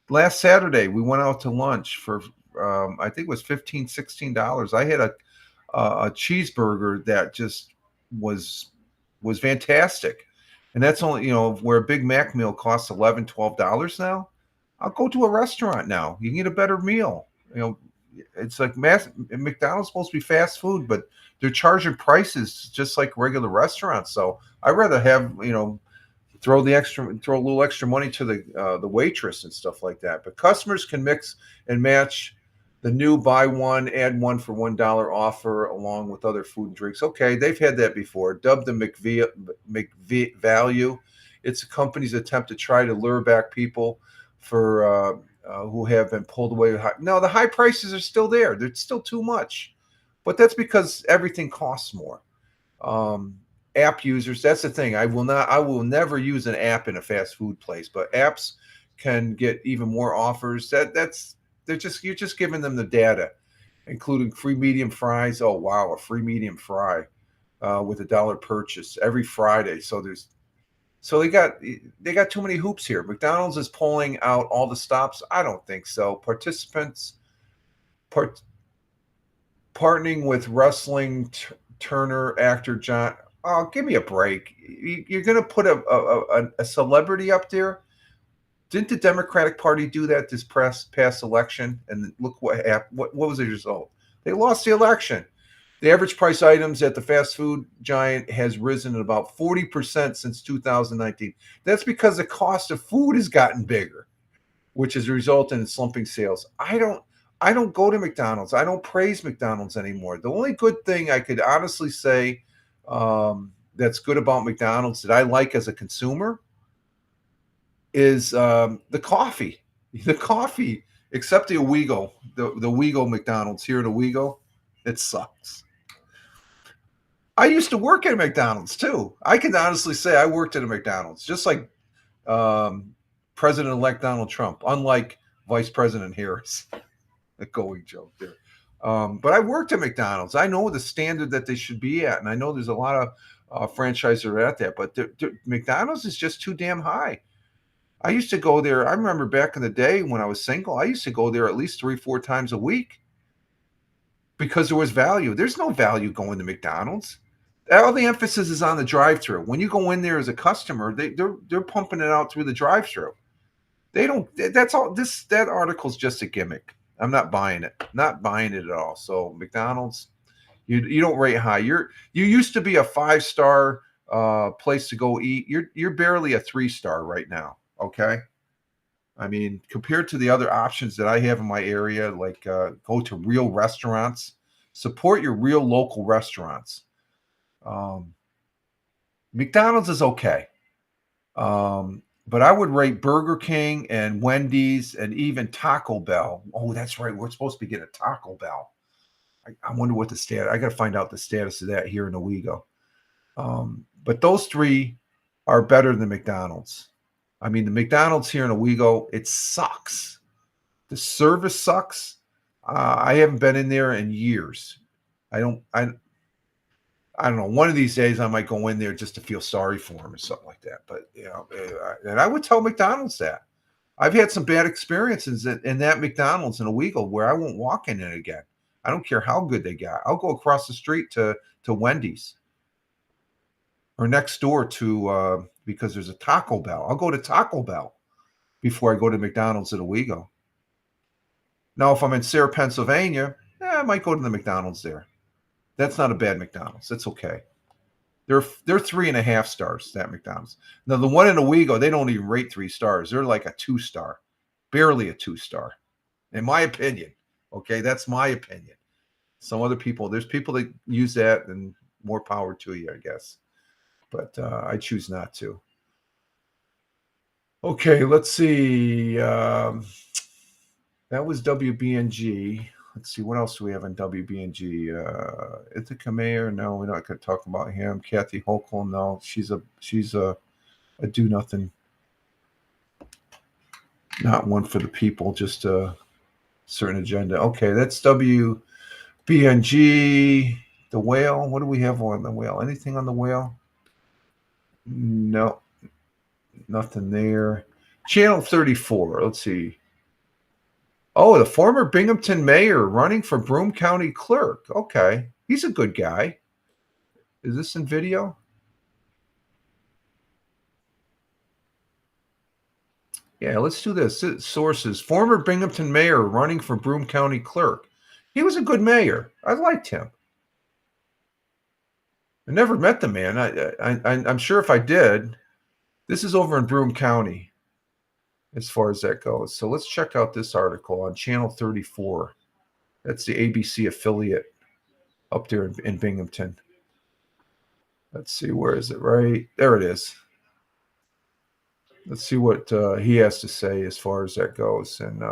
last Saturday we went out to lunch for I think it was $15-16. I had a cheeseburger that just was was fantastic, and that's only where a Big Mac meal costs $11-12 now. I'll go to a restaurant now. You can get a better meal. It's like McDonald's supposed to be fast food, but they're charging prices just like regular restaurants. So I'd rather have throw a little extra money to the waitress and stuff like that. But customers can mix and match the new buy one add one for $1 offer along with other food and drinks. Okay, they've had that before. Dubbed the McValue. It's a company's attempt to try to lure back people for who have been pulled away. No, the high prices are still there. They're still too much, but that's because everything costs more. App users, that's the thing. I will never use an app in a fast food place, but apps can get even more offers. You're just giving them the data, including free medium fries. Oh wow, a free medium fry with $1 purchase every Friday. So they got too many hoops here. McDonald's is pulling out all the stops. I don't think so. Participants partnering with wrestling Turner actor John. Oh, give me a break. You're going to put a celebrity up there? Didn't the Democratic Party do that this past election? And look what happened. What was the result? They lost the election. The average price items at the fast food giant has risen at about 40% since 2019. That's because the cost of food has gotten bigger, which has resulted in slumping sales. I don't go to McDonald's. I don't praise McDonald's anymore. The only good thing I could honestly say that's good about McDonald's that I like as a consumer is the coffee. The coffee, except the Owego, the Owego McDonald's here at Owego, it sucks. I used to work at a McDonald's too. I can honestly say I worked at a McDonald's, just like President-elect Donald Trump, unlike Vice President Harris. A going joke there. But I worked at McDonald's. I know the standard that they should be at, and I know there's a lot of franchises are at that. But McDonald's is just too damn high. I used to go there. I remember back in the day when I was single, I used to go there at least 3-4 times a week because there was value. There's no value going to McDonald's. All the emphasis is on the drive-through. When you go in there as a customer, they're pumping it out through the drive-through. They don't. That's all. That article's just a gimmick. I'm not buying it. Not buying it at all. So McDonald's, you don't rate high. You used to be a 5-star place to go eat. You're barely a 3-star right now. Okay. I mean, compared to the other options that I have in my area, like go to real restaurants, support your real local restaurants. McDonald's is okay. But I would rate Burger King and Wendy's and even Taco Bell. Oh, that's right. We're supposed to be getting a Taco Bell. I wonder what the status. I got to find out the status of that here in Owego. But those three are better than McDonald's. I mean, the McDonald's here in Owego, it sucks. The service sucks. I haven't been in there in years. I don't know. One of these days, I might go in there just to feel sorry for him or something like that. But and I would tell McDonald's that I've had some bad experiences in that McDonald's in Owego where I won't walk in it again. I don't care how good they got. I'll go across the street to Wendy's or next door to because there's a Taco Bell. I'll go to Taco Bell before I go to McDonald's at Owego. Now, if I'm in Sayre, Pennsylvania, I might go to the McDonald's there. That's not a bad McDonald's. It's okay. They're 3.5 stars, that McDonald's. Now, the one in Owego, they don't even rate 3 stars. They're like a 2-star, barely a 2-star, in my opinion. Okay, that's my opinion. Some other people, there's people that use that, and more power to you, I guess. But I choose not to. Okay, let's see. That was WBNG. Let's see, what else do we have on WBNG? Ithaca Mayor, no, we're not going to talk about him. Kathy Hochul, no, she's a do nothing, not one for the people, just a certain agenda. Okay, that's WBNG. The Whale, what do we have on the Whale? Anything on the Whale? No, nothing there. Channel 34, let's see. Oh, the former Binghamton mayor running for Broome County clerk. Okay. He's a good guy. Is this in video? Yeah, let's do this. Sources. Former Binghamton mayor running for Broome County clerk. He was a good mayor. I liked him. I never met the man. I'm sure if I did, this is over in Broome County as far as that goes. So let's check out this article on Channel 34. That's the ABC affiliate up there in Binghamton. Let's see, where is it? Right there it is. Let's see what he has to say as far as that goes. And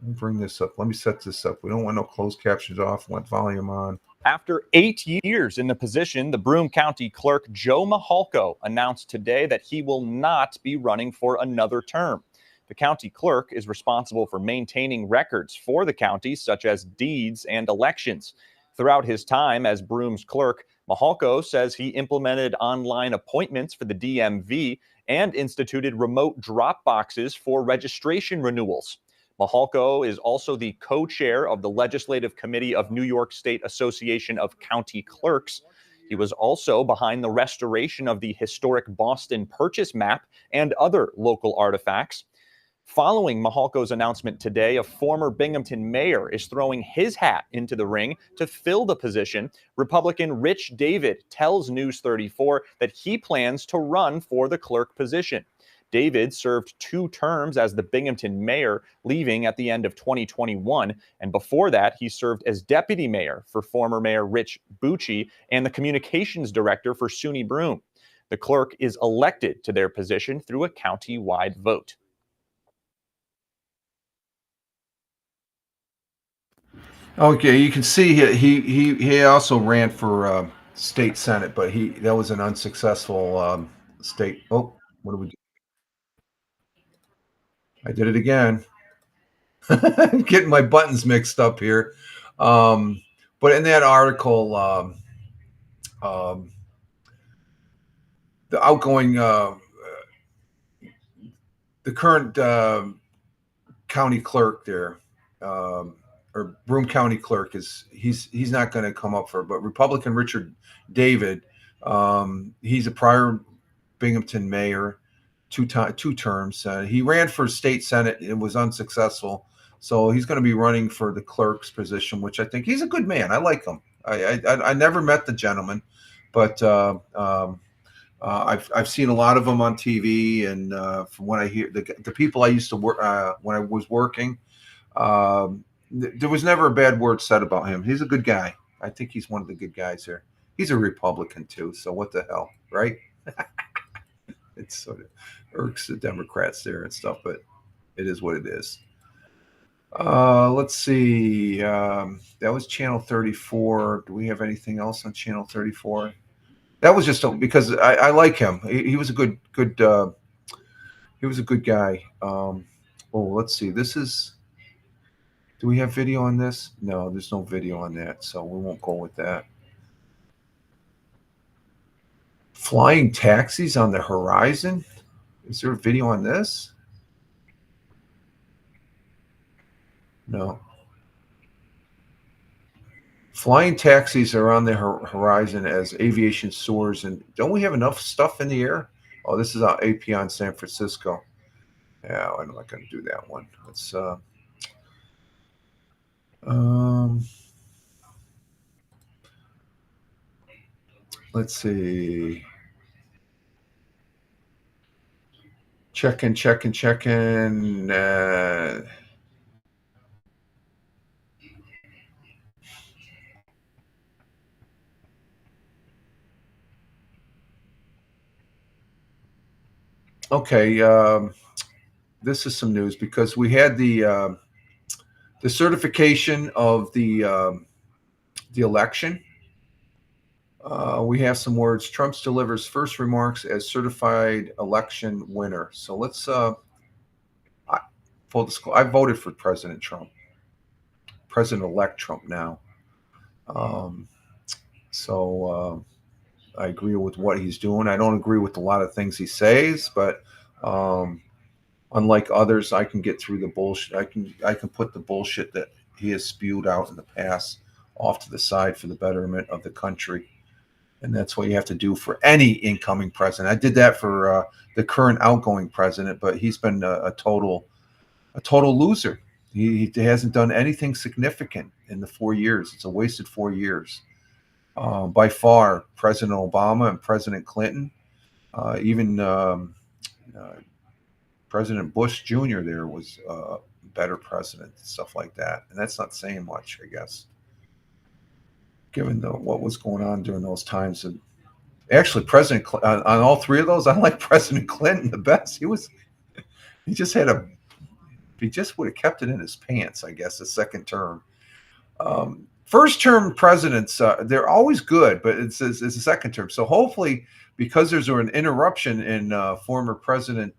bring this up. Let me set this up. We don't want no closed captions off. Want volume on. After 8 years in the position, the Broome County Clerk Joe Mahalko announced today that he will not be running for another term. The county clerk is responsible for maintaining records for the county, such as deeds and elections. Throughout his time as Broome's clerk, Mahalko says he implemented online appointments for the DMV and instituted remote drop boxes for registration renewals. Mahalko is also the co-chair of the Legislative Committee of New York State Association of County Clerks. He was also behind the restoration of the historic Boston Purchase map and other local artifacts. Following Mahalko's announcement today, a former Binghamton mayor is throwing his hat into the ring to fill the position. Republican Rich David tells News 34 that he plans to run for the clerk position. David served 2 terms as the Binghamton mayor, leaving at the end of 2021. And before that, he served as deputy mayor for former Mayor Rich Bucci and the communications director for SUNY Broome. The clerk is elected to their position through a county-wide vote. Okay, you can see he also ran for state senate, but that was an unsuccessful state. Oh, what do we do? I did it again. Getting my buttons mixed up here. But in that article, um, the outgoing, the current county clerk there, or Broome County clerk, he's not going to come up for it. But Republican Richard David, he's a prior Binghamton mayor, two terms. He ran for state senate and was unsuccessful, so he's going to be running for the clerk's position, which I think he's a good man. I like him. I never met the gentleman, but I've seen a lot of them on TV, and from what I hear, the people I used to work when I was working, there was never a bad word said about him. He's a good guy. I think he's one of the good guys here. He's a Republican too, so what the hell, right? It sort of irks the Democrats there and stuff, but it is what it is. Let's see. That was Channel 34. Do we have anything else on Channel 34? That was just because I like him. He was a good he was a good guy. Let's see. This is. Do we have video on this? No, there's no video on that, so we won't go with that. Flying taxis on the horizon. Is there a video on this? No. Flying taxis are on the horizon as aviation soars. And don't we have enough stuff in the air? Oh, this is AP on San Francisco. Yeah, I'm not going to do that one. Let's let's see. Checking. Okay, this is some news because we had the certification of the election. We have some words. Trump delivers first remarks as certified election winner. So let's full disclosure. I voted for President Trump, President-elect Trump now. So I agree with what he's doing. I don't agree with a lot of things he says, but unlike others, I can get through the bullshit. I can put the bullshit that he has spewed out in the past off to the side for the betterment of the country. And that's what you have to do for any incoming president. I did that for the current outgoing president, but he's been a total loser. He hasn't done anything significant in the 4 years. It's a wasted 4 years. By far, President Obama and President Clinton, even President Bush Jr. there was a better president, stuff like that. And that's not saying much, I guess, given what was going on during those times. And actually, on all three of those, I like President Clinton the best. He just would have kept it in his pants, I guess, the second term. First term presidents, they're always good, but it's a second term. So hopefully, because there's an interruption in former president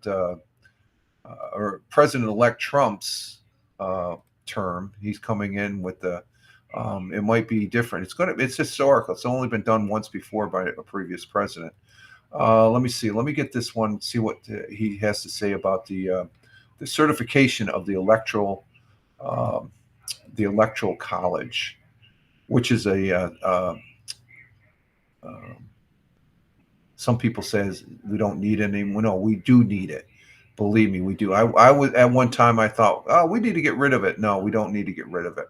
or President-elect Trump's term, he's coming in with the. It might be different. It's historical. It's only been done once before by a previous president. Let me see. Let me get this one. See what he has to say about the certification of the electoral college, which is some people says we don't need it anymore. No, we do need it. Believe me, we do. I was at one time I thought, oh, we need to get rid of it. No, we don't need to get rid of it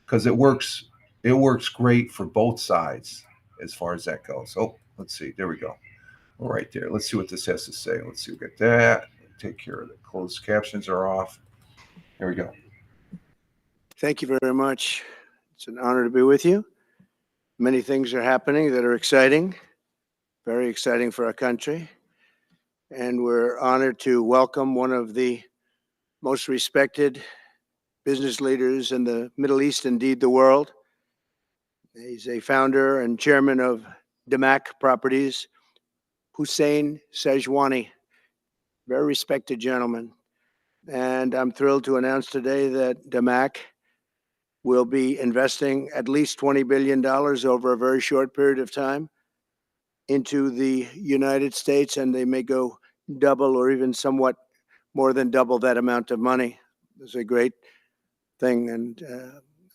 because it works. It works great for both sides as far as that goes. Oh, let's see. There we go. All right there. Let's see what this has to say. Let's see. We get that. Take care of it. Closed captions are off. There we go. Thank you very much. It's an honor to be with you. Many things are happening that are exciting, very exciting for our country. And we're honored to welcome one of the most respected business leaders in the Middle East, indeed the world. He's a founder and chairman of Damac Properties, Hussein Sajwani, very respected gentleman. And I'm thrilled to announce today that Damac will be investing at least $20 billion over a very short period of time into the United States, and they may go double or even somewhat more than double that amount of money. It's a great thing, and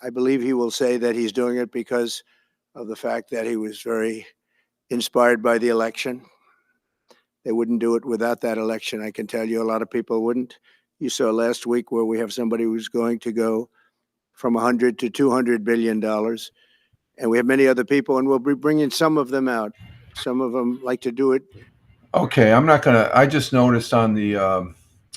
I believe he will say that he's doing it because of the fact that he was very inspired by the election. They wouldn't do it without that election. I can tell you a lot of people wouldn't. You saw last week where we have somebody who's going to go from 100 to $200 billion. And we have many other people, and we'll be bringing some of them out. Some of them like to do it. Okay, I'm not gonna. I just noticed on the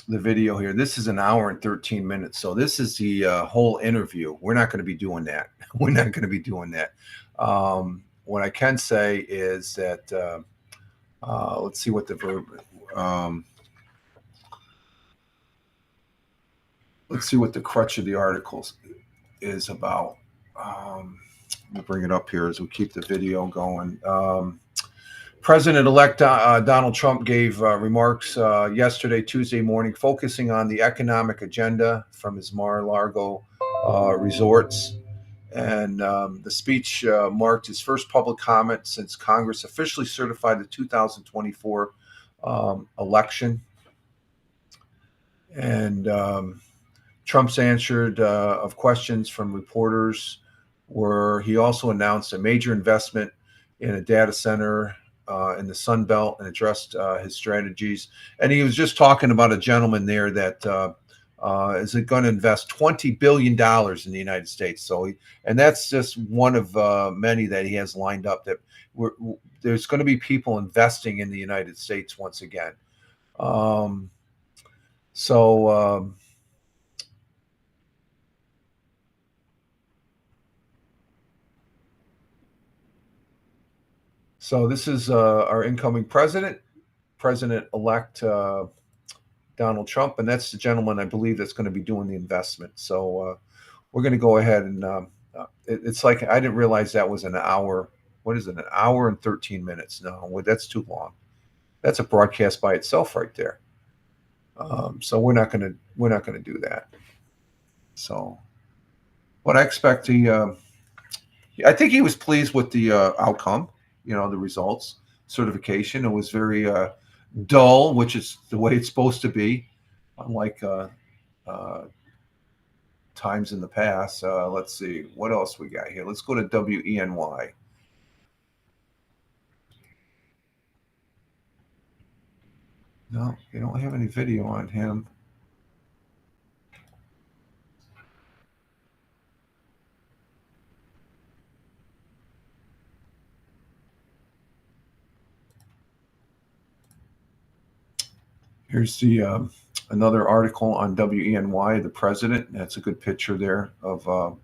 video here. This is an hour and 13 minutes, so this is the whole interview. We're not going to be doing that. We're not going to be doing that. What I can say is that let's see what the verb. Let's see what the crutch of the articles is about. Let me bring it up here as we keep the video going. President-elect Donald Trump gave remarks yesterday, Tuesday morning, focusing on the economic agenda from his Mar-a-Lago resorts. And the speech marked his first public comment since Congress officially certified the 2024 election. And Trump's answered of questions from reporters, where he also announced a major investment in a data center in the Sun Belt and addressed his strategies. And he was just talking about a gentleman there that is going to invest $20 billion in the United States. So, and that's just one of many that he has lined up. That there's going to be people investing in the United States once again. So this is our incoming President-elect Donald Trump, and that's the gentleman I believe that's going to be doing the investment. So we're going to go ahead and it's like I didn't realize that was an hour. What is it? An hour and 13 minutes? No, that's too long. That's a broadcast by itself right there. So we're not going to do that. So what I expect, I think he was pleased with the outcome. The results, certification. It was very dull, which is the way it's supposed to be, unlike times in the past. Let's see, what else we got here? Let's go to WENY. No, they don't have any video on him. Here's the another article on WENY, the president. That's a good picture there of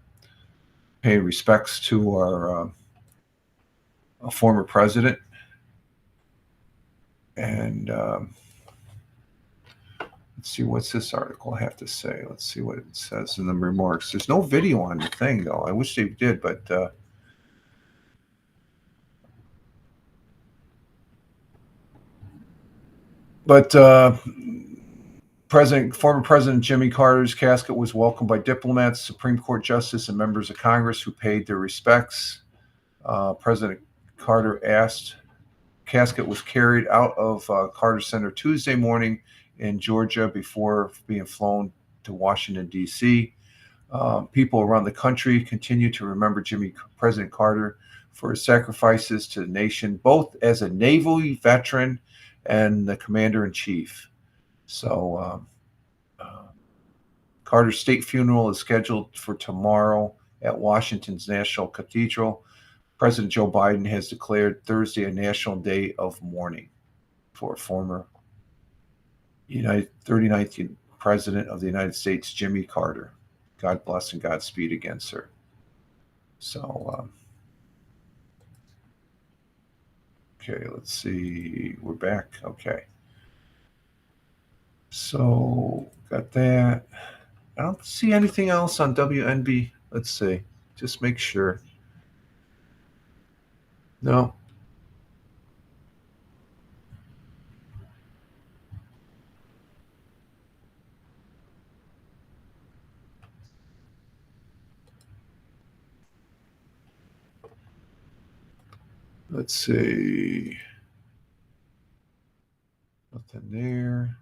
paying respects to our former president. And let's see, what's this article have to say? Let's see what it says in the remarks. There's no video on the thing, though. I wish they did, but former President Jimmy Carter's casket was welcomed by diplomats, Supreme Court justice, and members of Congress who paid their respects. President Carter asked. Casket was carried out of Carter Center Tuesday morning in Georgia before being flown to Washington, D.C. People around the country continue to remember President Carter for his sacrifices to the nation, both as a Navy veteran and the commander-in-chief. So Carter's state funeral is scheduled for tomorrow at Washington's National Cathedral. President Joe Biden has declared Thursday a national day of mourning for former 39th President of the United States, Jimmy Carter. God bless and Godspeed again, sir. So, okay, let's see. We're back. Okay. So, got that. I don't see anything else on WNB. Let's see. Just make sure. No. Let's see. Nothing there.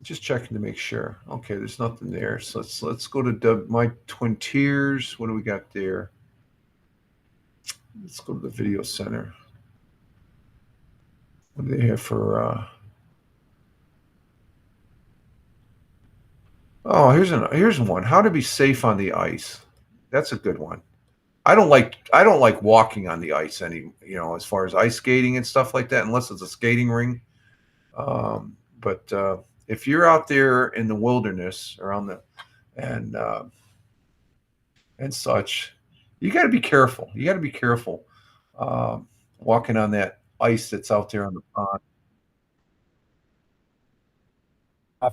Just checking to make sure. Okay, there's nothing there. So let's go to my Twin Tiers. What do we got there? Let's go to the video center. What do they have for? Oh, here's one. How to be safe on the ice. That's a good one. I don't like walking on the ice as far as ice skating and stuff like that, unless it's a skating ring. But if you're out there in the wilderness around and such, you got to be careful. You got to be careful walking on that ice that's out there on the pond.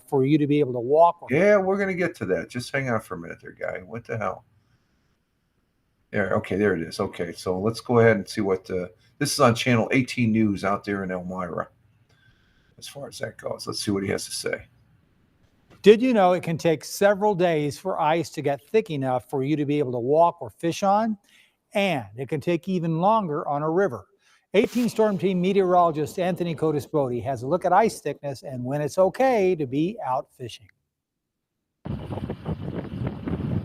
For you to be able to walk. Yeah, we're gonna get to that. Just hang on for a minute there, guy. What the hell? There. Okay, there it is. Okay, so let's go ahead and see what this is on channel 18 News out there in Elmira. As far as that goes, let's see what he has to say. Did you know it can take several days for ice to get thick enough for you to be able to walk or fish on? And it can take even longer on a river. 18 Storm Team meteorologist Anthony Codis-Bodie has a look at ice thickness and when it's okay to be out fishing.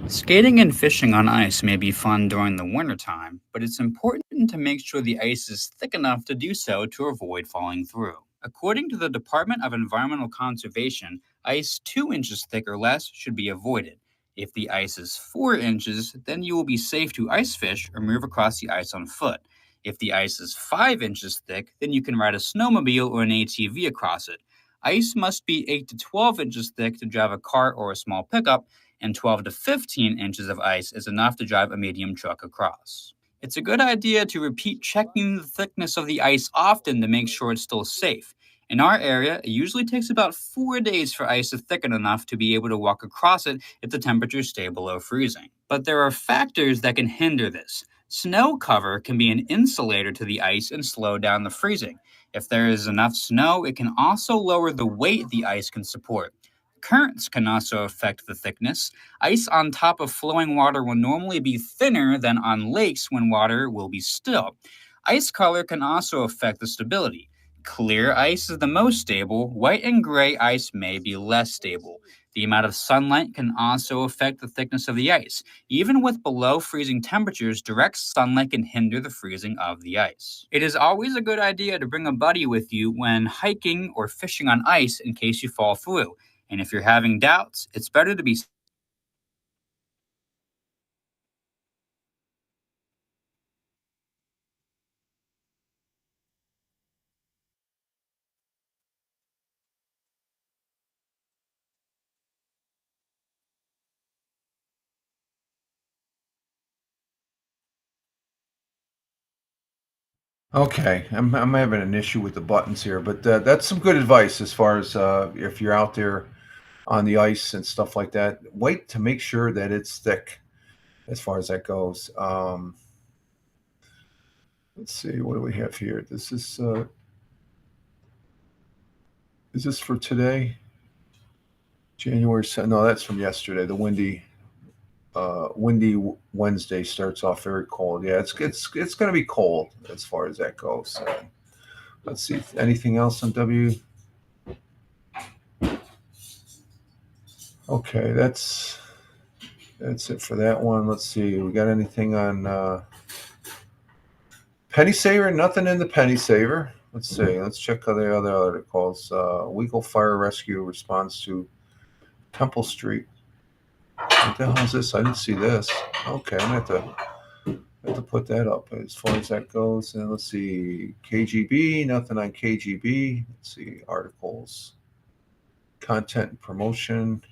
Skating and fishing on ice may be fun during the wintertime, but it's important to make sure the ice is thick enough to do so to avoid falling through. According to the Department of Environmental Conservation, ice 2 inches thick or less should be avoided. If the ice is 4 inches, then you will be safe to ice fish or move across the ice on foot. If the ice is 5 inches thick, then you can ride a snowmobile or an ATV across it. Ice must be 8 to 12 inches thick to drive a cart or a small pickup, and 12 to 15 inches of ice is enough to drive a medium truck across. It's a good idea to repeat checking the thickness of the ice often to make sure it's still safe. In our area, it usually takes about 4 days for ice to thicken enough to be able to walk across it if the temperatures stay below freezing. But there are factors that can hinder this. Snow cover can be an insulator to the ice and slow down the freezing. If there is enough snow, it can also lower the weight the ice can support. Currents can also affect the thickness. Ice on top of flowing water will normally be thinner than on lakes when water will be still. Ice color can also affect the stability. Clear ice is the most stable. White and gray ice may be less stable. The amount of sunlight can also affect the thickness of the ice. Even with below freezing temperatures, direct sunlight can hinder the freezing of the ice. It is always a good idea to bring a buddy with you when hiking or fishing on ice in case you fall through. And if you're having doubts, it's better to be Okay, I'm having an issue with the buttons here, but that's some good advice as far as if you're out there on the ice and stuff like that. Wait to make sure that it's thick as far as that goes. Let's see, what do we have here? This is this for today? January 7th. No, that's from yesterday. The windy Wednesday starts off very cold. Yeah, it's going to be cold as far as that goes. Let's see, anything else on W? Okay, that's it for that one. Let's see, we got anything on Penny Saver? Nothing in the Penny Saver. Let's see. Let's check the other articles. Weagle Fire Rescue responds to Temple Street. What the hell is this? I didn't see this. Okay, I'm gonna have to put that up as far as that goes. And let's see, KGB. Nothing on KGB. Let's see, articles, content and promotion.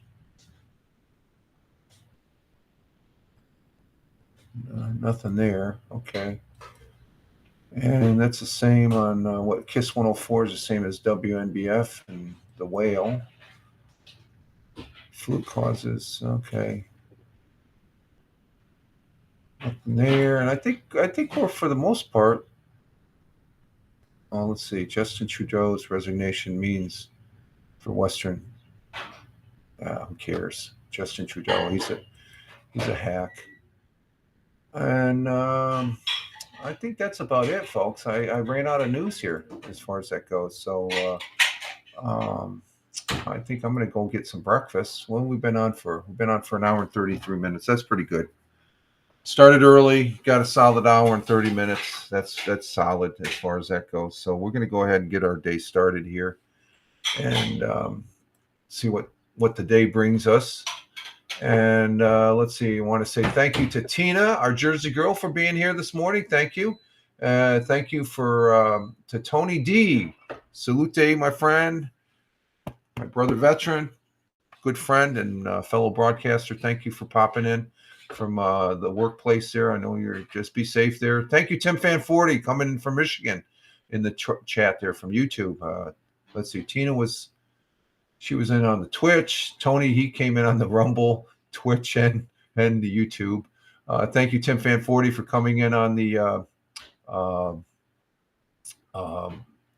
Nothing there. Okay. And that's the same on what KISS 104 is the same as WNBF and the whale. Flu causes. Okay. Nothing there. And I think we're for the most part. Oh, let's see. Justin Trudeau's resignation means for Western. Who cares? Justin Trudeau. He's a hack. And I think that's about it, folks. I ran out of news here as far as that goes. So I think I'm going to go get some breakfast. When we've been on for? We've been on for an hour and 33 minutes. That's pretty good. Started early, got a solid hour and 30 minutes. That's solid as far as that goes. So we're going to go ahead and get our day started here and see what the day brings us. And let's see. I want to say thank you to Tina, our Jersey girl, for being here this morning. Thank you. Thank you to Tony D. Salute, my friend, my brother veteran, good friend, and fellow broadcaster. Thank you for popping in from the workplace there. I know you're just be safe there. Thank you, Tim Fan 40, coming in from Michigan in the chat there from YouTube. Let's see. Tina she was in on the Twitch. Tony, he came in on the Rumble, Twitch, and the YouTube. Thank you, Tim Fan 40, for coming in on the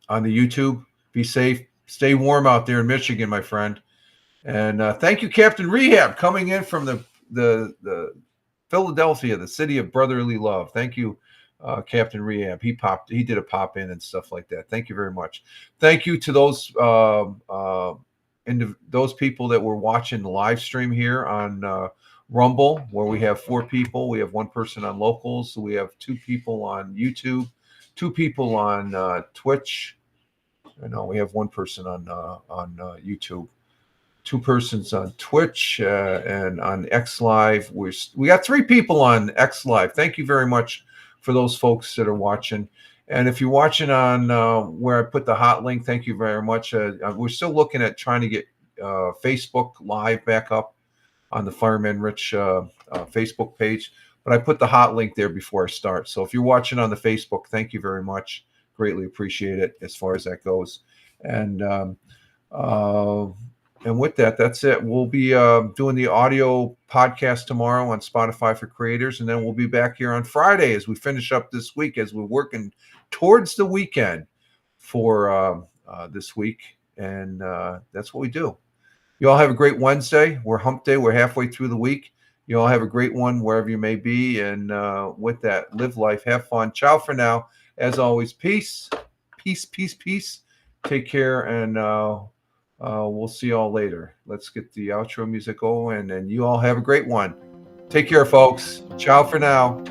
YouTube. Be safe. Stay warm out there in Michigan, my friend. And thank you, Captain Rehab, coming in from the Philadelphia, the city of brotherly love. Thank you, Captain Rehab. He did a pop in and stuff like that. Thank you very much. Thank you to those people that were watching the live stream here on Rumble, where we have 4 people. We have 1 person on locals. So we have 2 people on YouTube, 2 people on Twitch. No, we have 1 person on YouTube. 2 persons on Twitch and on X Live. We got 3 people on X Live. Thank you very much for those folks that are watching. And if you're watching on where I put the hot link, thank you very much. We're still looking at trying to get Facebook Live back up on the Fireman Rich Facebook page. But I put the hot link there before I start. So if you're watching on the Facebook, thank you very much. Greatly appreciate it as far as that goes. And with that, that's it. We'll be doing the audio podcast tomorrow on Spotify for Creators, and then we'll be back here on Friday as we finish up this week, as we're working towards the weekend for this week. And that's what we do. You all have a great Wednesday. We're hump day. We're halfway through the week. You all have a great one wherever you may be. And with that, live life, have fun. Ciao for now. As always, peace, peace, peace, peace. Take care, and we'll see y'all later. Let's get the outro music going, and you all have a great one. Take care, folks. Ciao for now.